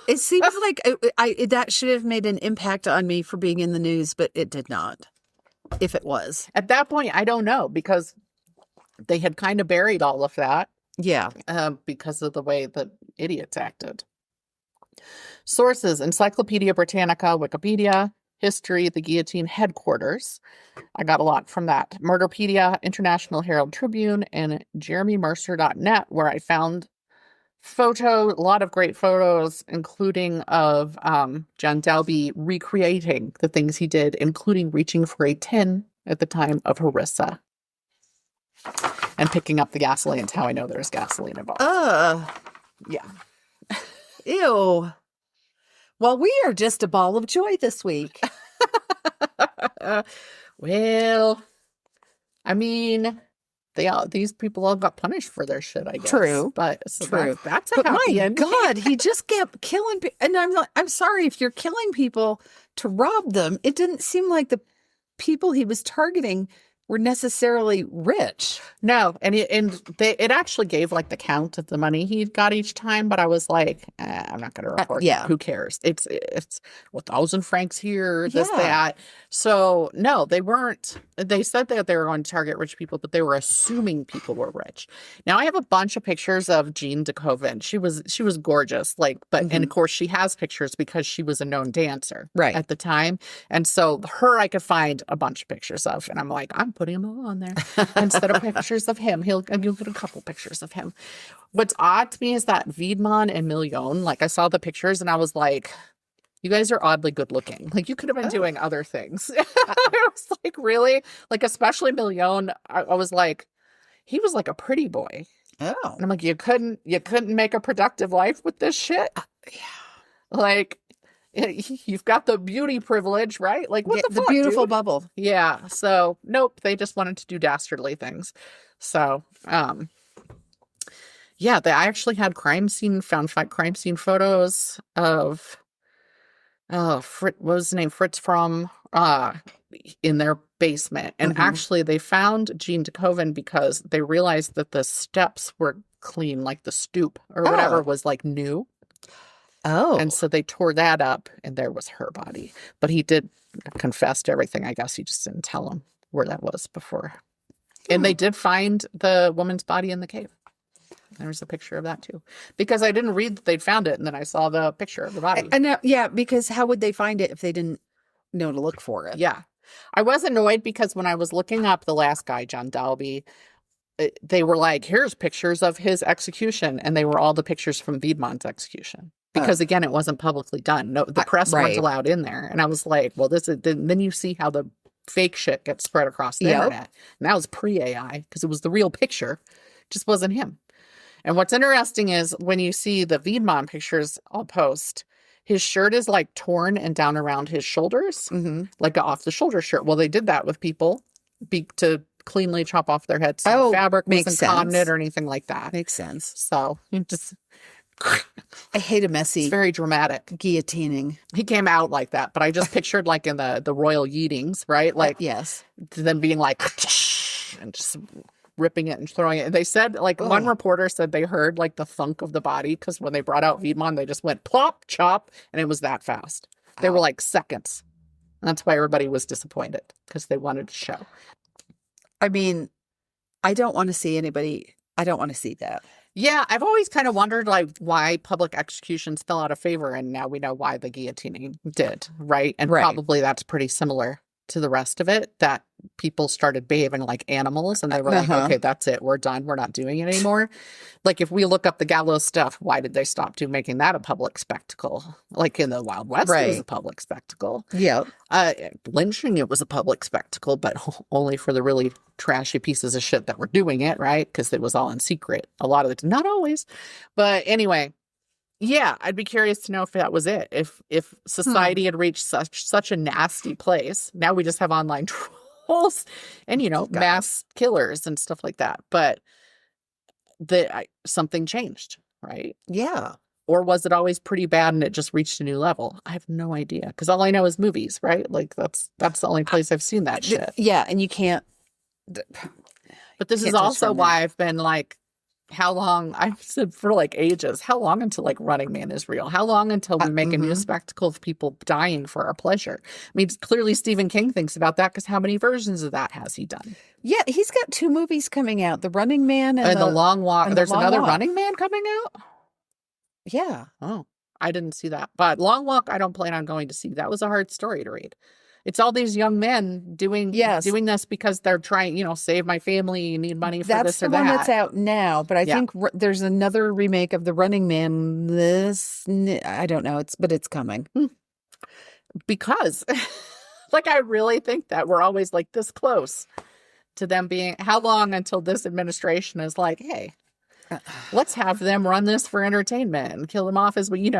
[SPEAKER 1] It seems like that should have made an impact on me for being in the news, but it did not. If it was.
[SPEAKER 2] At that point, I don't know, because they had kind of buried all of that.
[SPEAKER 1] Yeah.
[SPEAKER 2] Because of the way the idiots acted. Sources: Encyclopedia Britannica, Wikipedia, History, the Guillotine Headquarters. I got a lot from that. Murderpedia, International Herald Tribune, and JeremyMercer.net, where I found a lot of great photos, including of Jandalbi recreating the things he did, including reaching for a tin at the time of harissa and picking up the gasoline. That's how I know there's gasoline involved. Yeah.
[SPEAKER 1] Ew. Well, we are just a ball of joy this week.
[SPEAKER 2] Well, I mean, these people all got punished for their shit, I guess.
[SPEAKER 1] True.
[SPEAKER 2] But
[SPEAKER 1] True.
[SPEAKER 2] That's a
[SPEAKER 1] But
[SPEAKER 2] happy
[SPEAKER 1] my
[SPEAKER 2] ending.
[SPEAKER 1] God, he just kept killing people. And I'm sorry, if you're killing people to rob them, it didn't seem like the people he was targeting were necessarily rich.
[SPEAKER 2] No, and it actually gave like the count of the money he got each time, but I was like, I'm not going to report.
[SPEAKER 1] Yeah.
[SPEAKER 2] Who cares? It's 1,000 francs here, this,
[SPEAKER 1] Yeah.
[SPEAKER 2] that. So no, they weren't. They said that they were going to target rich people, but they were assuming people were rich. Now I have a bunch of pictures of Jean de Coven. She was gorgeous, and of course she has pictures because she was a known dancer at the time, and so her I could find a bunch of pictures of, and I'm like, I'm putting them all on there instead of pictures of him. You'll get a couple pictures of him. What's odd to me is that Wiedemann and Million, like I saw the pictures and I was like, you guys are oddly good looking. Like, you could have been
[SPEAKER 1] Oh.
[SPEAKER 2] doing other things. I was like, really? Like, especially Million. I was like, he was like a pretty boy.
[SPEAKER 1] Oh.
[SPEAKER 2] And I'm like, you couldn't make a productive life with this shit?
[SPEAKER 1] Yeah.
[SPEAKER 2] Like, you've got the beauty privilege, right? Like, what the fuck,
[SPEAKER 1] beautiful
[SPEAKER 2] dude?
[SPEAKER 1] bubble.
[SPEAKER 2] Yeah. So, nope, they just wanted to do dastardly things. So, yeah, I actually had crime scene photos of what was his name? Fritz from in their basement. And actually they found Jean DeCoven because they realized that the steps were clean, like the stoop or whatever was like new.
[SPEAKER 1] Oh.
[SPEAKER 2] And so they tore that up and there was her body. But he did confess to everything. I guess he just didn't tell them where that was before. And they did find the woman's body in the cave. There's a picture of that too. Because I didn't read that they'd found it and then I saw the picture of the body.
[SPEAKER 1] Yeah, because how would they find it if they didn't know to look for it?
[SPEAKER 2] Yeah. I was annoyed because when I was looking up the last guy, John Dalby, they were like, here's pictures of his execution. And they were all the pictures from Wiedemann's execution. Because again, it wasn't publicly done. No, the press weren't allowed in there. And I was like, well, then you see how the fake shit gets spread across the internet. And that was pre-AI because it was the real picture. It just wasn't him. And what's interesting is when you see the Wiedemann pictures I'll post, his shirt is like torn and down around his shoulders, like an off the shoulder shirt. Well, they did that with people to cleanly chop off their heads. So the fabric wasn't cotton knit or anything like that.
[SPEAKER 1] Makes sense.
[SPEAKER 2] So just
[SPEAKER 1] I hate a messy.
[SPEAKER 2] It's very dramatic.
[SPEAKER 1] Guillotining.
[SPEAKER 2] He came out like that, but I just pictured like in the royal yeetings, right? Like
[SPEAKER 1] yes,
[SPEAKER 2] them being like and just ripping it and throwing it. And they said like one reporter said they heard like the thunk of the body because when they brought out Wiedemann, they just went plop, chop, and it was that fast. They were like seconds. And that's why everybody was disappointed because they wanted to show.
[SPEAKER 1] I mean, I don't want to see that.
[SPEAKER 2] Yeah, I've always kind of wondered like why public executions fell out of favor, and now we know why the guillotining did, right? And probably that's pretty similar to the rest of it, that people started behaving like animals and they were like, okay, that's it. We're done. We're not doing it anymore. Like if we look up the gallows stuff, why did they stop making that a public spectacle? Like in the Wild West, it was a public spectacle.
[SPEAKER 1] Yeah.
[SPEAKER 2] Lynching, it was a public spectacle, but only for the really trashy pieces of shit that were doing it, right? Because it was all in secret. A lot of it, not always. But anyway, yeah, I'd be curious to know if that was it. If society had reached such a nasty place, now we just have online trolls and mass killers and stuff like that. But something changed, right?
[SPEAKER 1] Yeah.
[SPEAKER 2] Or was it always pretty bad and it just reached a new level? I have no idea because all I know is movies, right? Like that's the only place I've seen that shit.
[SPEAKER 1] Yeah, and you can't.
[SPEAKER 2] But this is also why I've been like, how long, I've said for like ages, how long until like Running Man is real? How long until we make a new spectacle of people dying for our pleasure? I mean, clearly Stephen King thinks about that because how many versions of that has he done?
[SPEAKER 1] Yeah, he's got 2 movies coming out, The Running Man and
[SPEAKER 2] The Long Walk. There's another
[SPEAKER 1] Walk.
[SPEAKER 2] Running Man coming out?
[SPEAKER 1] Yeah.
[SPEAKER 2] Oh, I didn't see that. But Long Walk, I don't plan on going to see. That was a hard story to read. It's all these young men doing this because they're trying, save my family, need money for this or that.
[SPEAKER 1] That's the one that's out now, but I think there's another remake of The Running Man. I don't know, but it's coming.
[SPEAKER 2] Because, like, I really think that we're always like this close to them being, how long until this administration is like, hey, let's have them run this for entertainment and kill them off as we,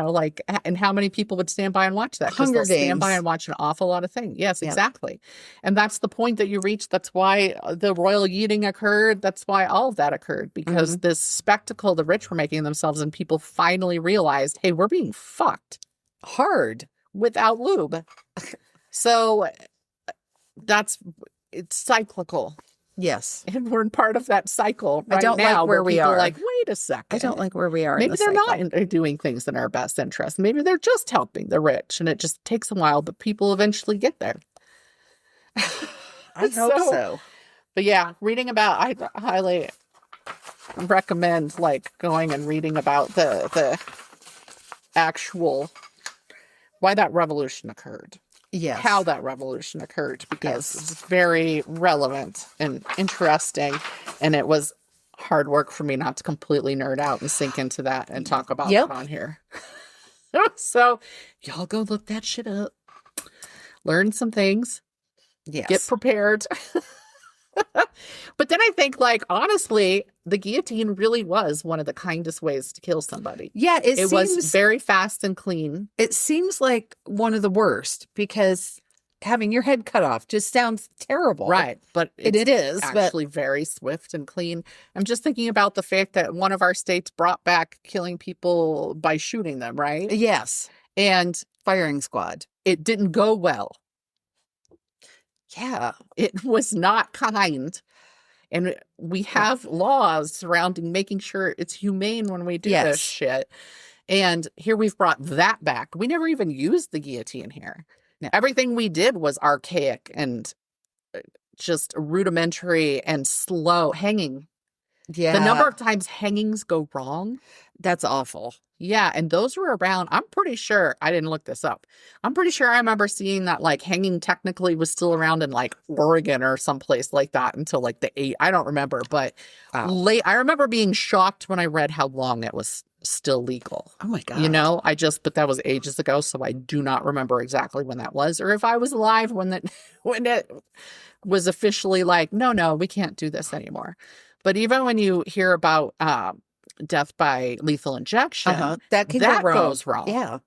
[SPEAKER 2] and how many people would stand by and watch that? Because they'll stand by and watch an awful lot of things. Yes, exactly. And that's the point that you reach. That's why the royal yeeting occurred. That's why all of that occurred, because this spectacle the rich were making themselves and people finally realized, hey, we're being fucked hard without lube. So it's cyclical.
[SPEAKER 1] Yes.
[SPEAKER 2] And we're in part of that cycle right
[SPEAKER 1] I don't
[SPEAKER 2] now
[SPEAKER 1] like where we are.
[SPEAKER 2] Like, wait a second.
[SPEAKER 1] I don't like where we are.
[SPEAKER 2] Maybe they're not doing things in our best interest. Maybe they're just helping the rich. And it just takes a while, but people eventually get there.
[SPEAKER 1] I hope so.
[SPEAKER 2] But yeah, I highly recommend like going and reading about the actual, why that revolution occurred.
[SPEAKER 1] Yes.
[SPEAKER 2] How that revolution occurred, because it's very relevant and interesting. And it was hard work for me not to completely nerd out and sink into that and talk about it on here. So y'all go look that shit up. Learn some things.
[SPEAKER 1] Yes.
[SPEAKER 2] Get prepared. But then I think, like, honestly, the guillotine really was one of the kindest ways to kill somebody.
[SPEAKER 1] Yeah,
[SPEAKER 2] it was very fast and clean.
[SPEAKER 1] It seems like one of the worst because having your head cut off just sounds terrible.
[SPEAKER 2] Right. But
[SPEAKER 1] it is
[SPEAKER 2] actually very swift and clean. I'm just thinking about the fact that one of our states brought back killing people by shooting them, right?
[SPEAKER 1] Yes.
[SPEAKER 2] And
[SPEAKER 1] firing squad.
[SPEAKER 2] It didn't go well.
[SPEAKER 1] Yeah.
[SPEAKER 2] It was not kind. And we have laws surrounding making sure it's humane when we do this shit. And here we've brought that back. We never even used the guillotine here. No. Everything we did was archaic and just rudimentary and slow. Hanging. Yeah. The number of times hangings go wrong.
[SPEAKER 1] That's awful.
[SPEAKER 2] Yeah. And those were around, I'm pretty sure, I didn't look this up. I'm pretty sure I remember seeing that like hanging technically was still around in like Oregon or someplace like that until like I don't remember. But I remember being shocked when I read how long it was still legal.
[SPEAKER 1] Oh my God.
[SPEAKER 2] You know, but that was ages ago. So I do not remember exactly when that was or if I was alive when it was officially like, no, we can't do this anymore. But even when you hear about death by lethal injection,
[SPEAKER 1] that
[SPEAKER 2] goes wrong.
[SPEAKER 1] Yeah.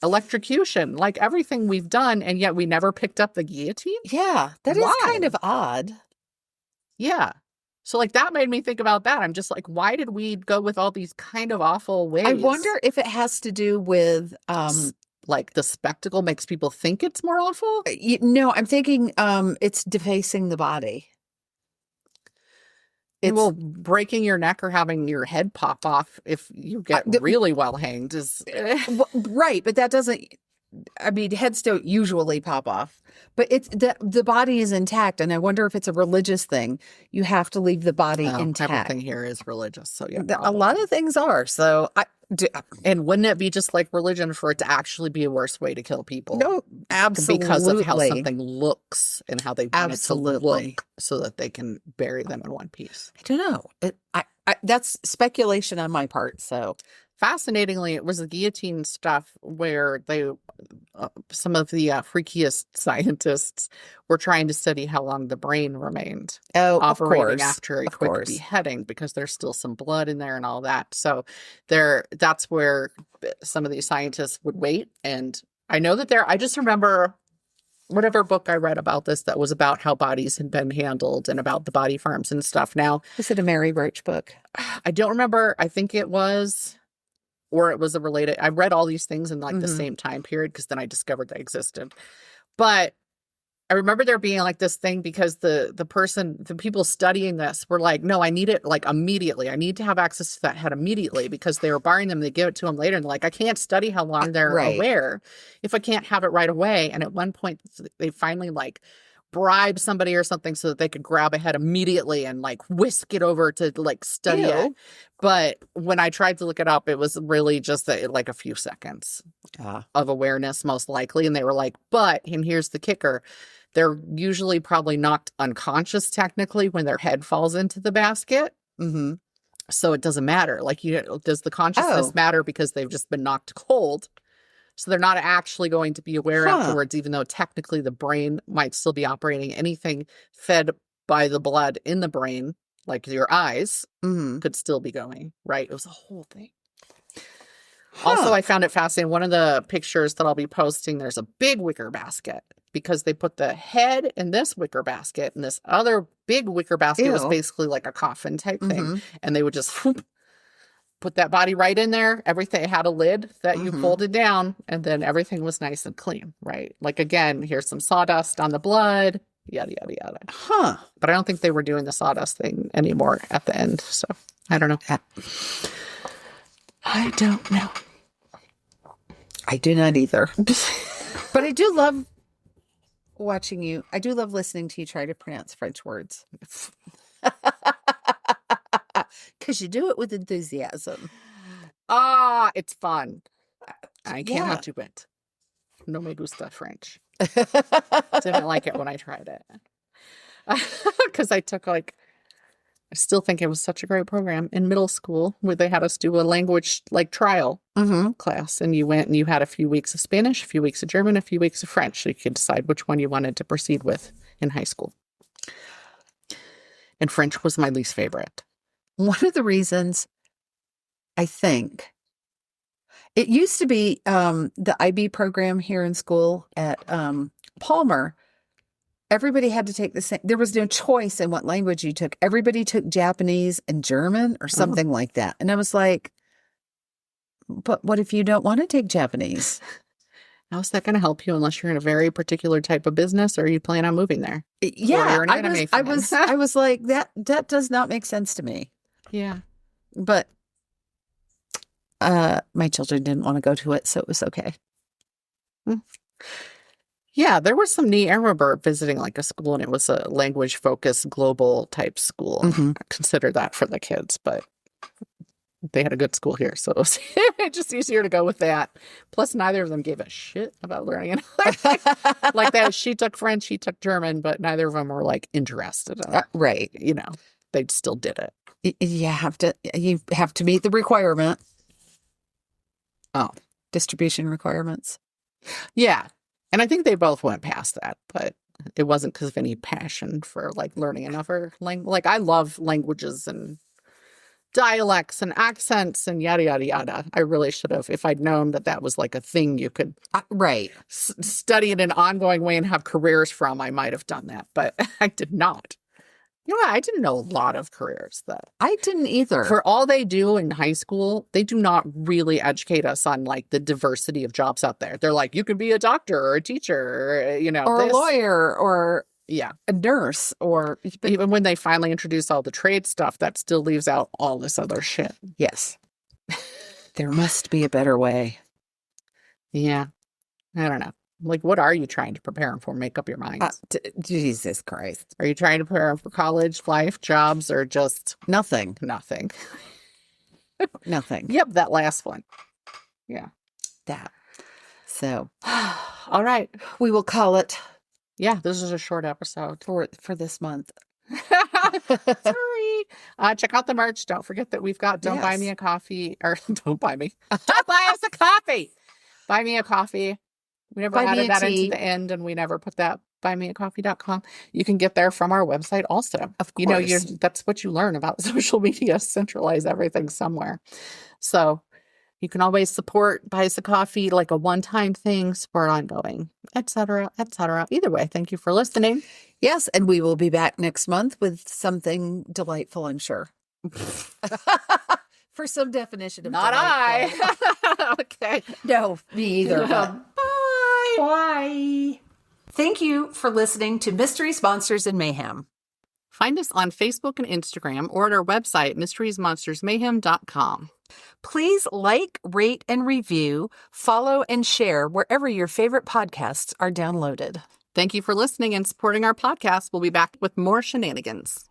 [SPEAKER 2] Electrocution, like everything we've done, and yet we never picked up the guillotine.
[SPEAKER 1] Yeah, that is kind of odd.
[SPEAKER 2] Yeah. So like that made me think about that. I'm just like, why did we go with all these kind of awful ways?
[SPEAKER 1] I wonder if it has to do with
[SPEAKER 2] like the spectacle makes people think it's more awful.
[SPEAKER 1] No, I'm thinking it's defacing the body.
[SPEAKER 2] Well, breaking your neck or having your head pop off if you get really well hanged is
[SPEAKER 1] right, but that doesn't. I mean, heads don't usually pop off, but it's the body is intact, and I wonder if it's a religious thing. You have to leave the body intact.
[SPEAKER 2] Everything here is religious, so yeah,
[SPEAKER 1] a lot of things are. So
[SPEAKER 2] and wouldn't it be just like religion for it to actually be a worse way to kill people?
[SPEAKER 1] No, absolutely,
[SPEAKER 2] because of how something looks and how they want it to look, so that they can bury them in one piece.
[SPEAKER 1] I don't know. That's speculation on my part. So.
[SPEAKER 2] Fascinatingly, it was the guillotine stuff where some of the freakiest scientists were trying to study how long the brain remained operating after a quick beheading because there's still some blood in there and all that. So that's where some of these scientists would wait. And I know that I just remember whatever book I read about this that was about how bodies had been handled and about the body farms and stuff. Now,
[SPEAKER 1] is it a Mary Roach book?
[SPEAKER 2] I don't remember. I think it was. Or it was a related. I read all these things in like the same time period because then I discovered they existed. But I remember there being like this thing because the people studying this were like, no, I need it like immediately. I need to have access to that head immediately because they were borrowing them. They give it to them later. And they're like, I can't study how long they're aware if I can't have it right away. And at one point they finally like bribe somebody or something so that they could grab a head immediately and like whisk it over to like study it. But when I tried to look it up, it was really just like a few seconds of awareness, most likely. And they were like, and here's the kicker. They're usually probably knocked unconscious technically when their head falls into the basket. Mm-hmm. So it doesn't matter. Like, does the consciousness matter because they've just been knocked cold? So they're not actually going to be aware afterwards, even though technically the brain might still be operating. Anything fed by the blood in the brain, like your eyes, could still be going, right? It was a whole thing. Also, I found it fascinating. One of the pictures that I'll be posting, there's a big wicker basket because they put the head in this wicker basket and this other big wicker basket was basically like a coffin type thing. And they would just put that body right in there. Everything had a lid that you folded down, and then everything was nice and clean, right? Like, again, here's some sawdust on the blood, yada, yada, yada. But I don't think they were doing the sawdust thing anymore at the end, so I don't know. I don't know.
[SPEAKER 1] I do not either. But I do love watching you. I do love listening to you try to pronounce French words. Because you do it with enthusiasm.
[SPEAKER 2] It's fun. I cannot do it. No me gusta French. Didn't like it when I tried it. Because I took like I still think it was such a great program in middle school where they had us do a language like trial class. And you went and you had a few weeks of Spanish, a few weeks of German, a few weeks of French. So you could decide which one you wanted to proceed with in high school. And French was my least favorite.
[SPEAKER 1] One of the reasons I think it used to be the IB program here in school at Palmer. Everybody had to take the same. There was no choice in what language you took. Everybody took Japanese and German or something like that. And I was like, but what if you don't want to take Japanese?
[SPEAKER 2] How's that going to help you unless you're in a very particular type of business or you plan on moving there?
[SPEAKER 1] Yeah,
[SPEAKER 2] you're an anime
[SPEAKER 1] I
[SPEAKER 2] fan.
[SPEAKER 1] was like, that does not make sense to me.
[SPEAKER 2] Yeah.
[SPEAKER 1] But my children didn't want to go to it, so it was okay.
[SPEAKER 2] Yeah, there was some neat. I remember visiting like a school and it was a language focused global type school. I considered that for the kids, but they had a good school here. So it was just easier to go with that. Plus, neither of them gave a shit about learning another. Like that, she took French, he took German, but neither of them were like interested in it.
[SPEAKER 1] Right.
[SPEAKER 2] You know, they still did it.
[SPEAKER 1] You have to meet the requirement. Oh, distribution requirements.
[SPEAKER 2] Yeah. And I think they both went past that, but it wasn't because of any passion for like learning another language. Like I love languages and dialects and accents and yada, yada, yada. I really should have, if I'd known that that was like a thing you could study in an ongoing way and have careers from, I might have done that, but I did not. You know what? I didn't know a lot of careers that
[SPEAKER 1] I didn't either.
[SPEAKER 2] For all they do in high school, they do not really educate us on like the diversity of jobs out there. They're like, you can be a doctor or a teacher, or, you know,
[SPEAKER 1] or a lawyer or
[SPEAKER 2] a
[SPEAKER 1] nurse, or
[SPEAKER 2] even when they finally introduce all the trade stuff, that still leaves out all this other shit.
[SPEAKER 1] Yes. There must be a better way.
[SPEAKER 2] Yeah. I don't know. Like, what are you trying to prepare them for? Make up your minds.
[SPEAKER 1] Jesus Christ.
[SPEAKER 2] Are you trying to prepare them for college, life, jobs, or just
[SPEAKER 1] nothing?
[SPEAKER 2] Nothing.
[SPEAKER 1] Nothing.
[SPEAKER 2] Yep, that last one. Yeah.
[SPEAKER 1] That. So.
[SPEAKER 2] All right.
[SPEAKER 1] We will call it.
[SPEAKER 2] Yeah, this is a short episode.
[SPEAKER 1] For this month.
[SPEAKER 2] Sorry. Check out the merch. Don't forget that we've got Don't Buy Me a Coffee. Or don't buy me. Don't buy us a coffee. Buy me a coffee. We never added that into the end, and we never put that buymeacoffee.com. You can get there from our website also.
[SPEAKER 1] Of course.
[SPEAKER 2] You know, that's what you learn about social media, centralize everything somewhere. So you can always support, buy us a coffee, like a one-time thing, support ongoing, etc., etc. Either way, thank you for listening.
[SPEAKER 1] Yes, and we will be back next month with something delightful, I'm sure. For some definition of
[SPEAKER 2] Not
[SPEAKER 1] delightful.
[SPEAKER 2] I. Okay.
[SPEAKER 1] No, me either.
[SPEAKER 2] Bye.
[SPEAKER 1] Bye. Thank you for listening to Mysteries, Monsters, and Mayhem.
[SPEAKER 2] Find us on Facebook and Instagram or at our website, mysteriesmonstersmayhem.com.
[SPEAKER 1] Please like, rate, and review, follow, and share wherever your favorite podcasts are downloaded.
[SPEAKER 2] Thank you for listening and supporting our podcast. We'll be back with more shenanigans.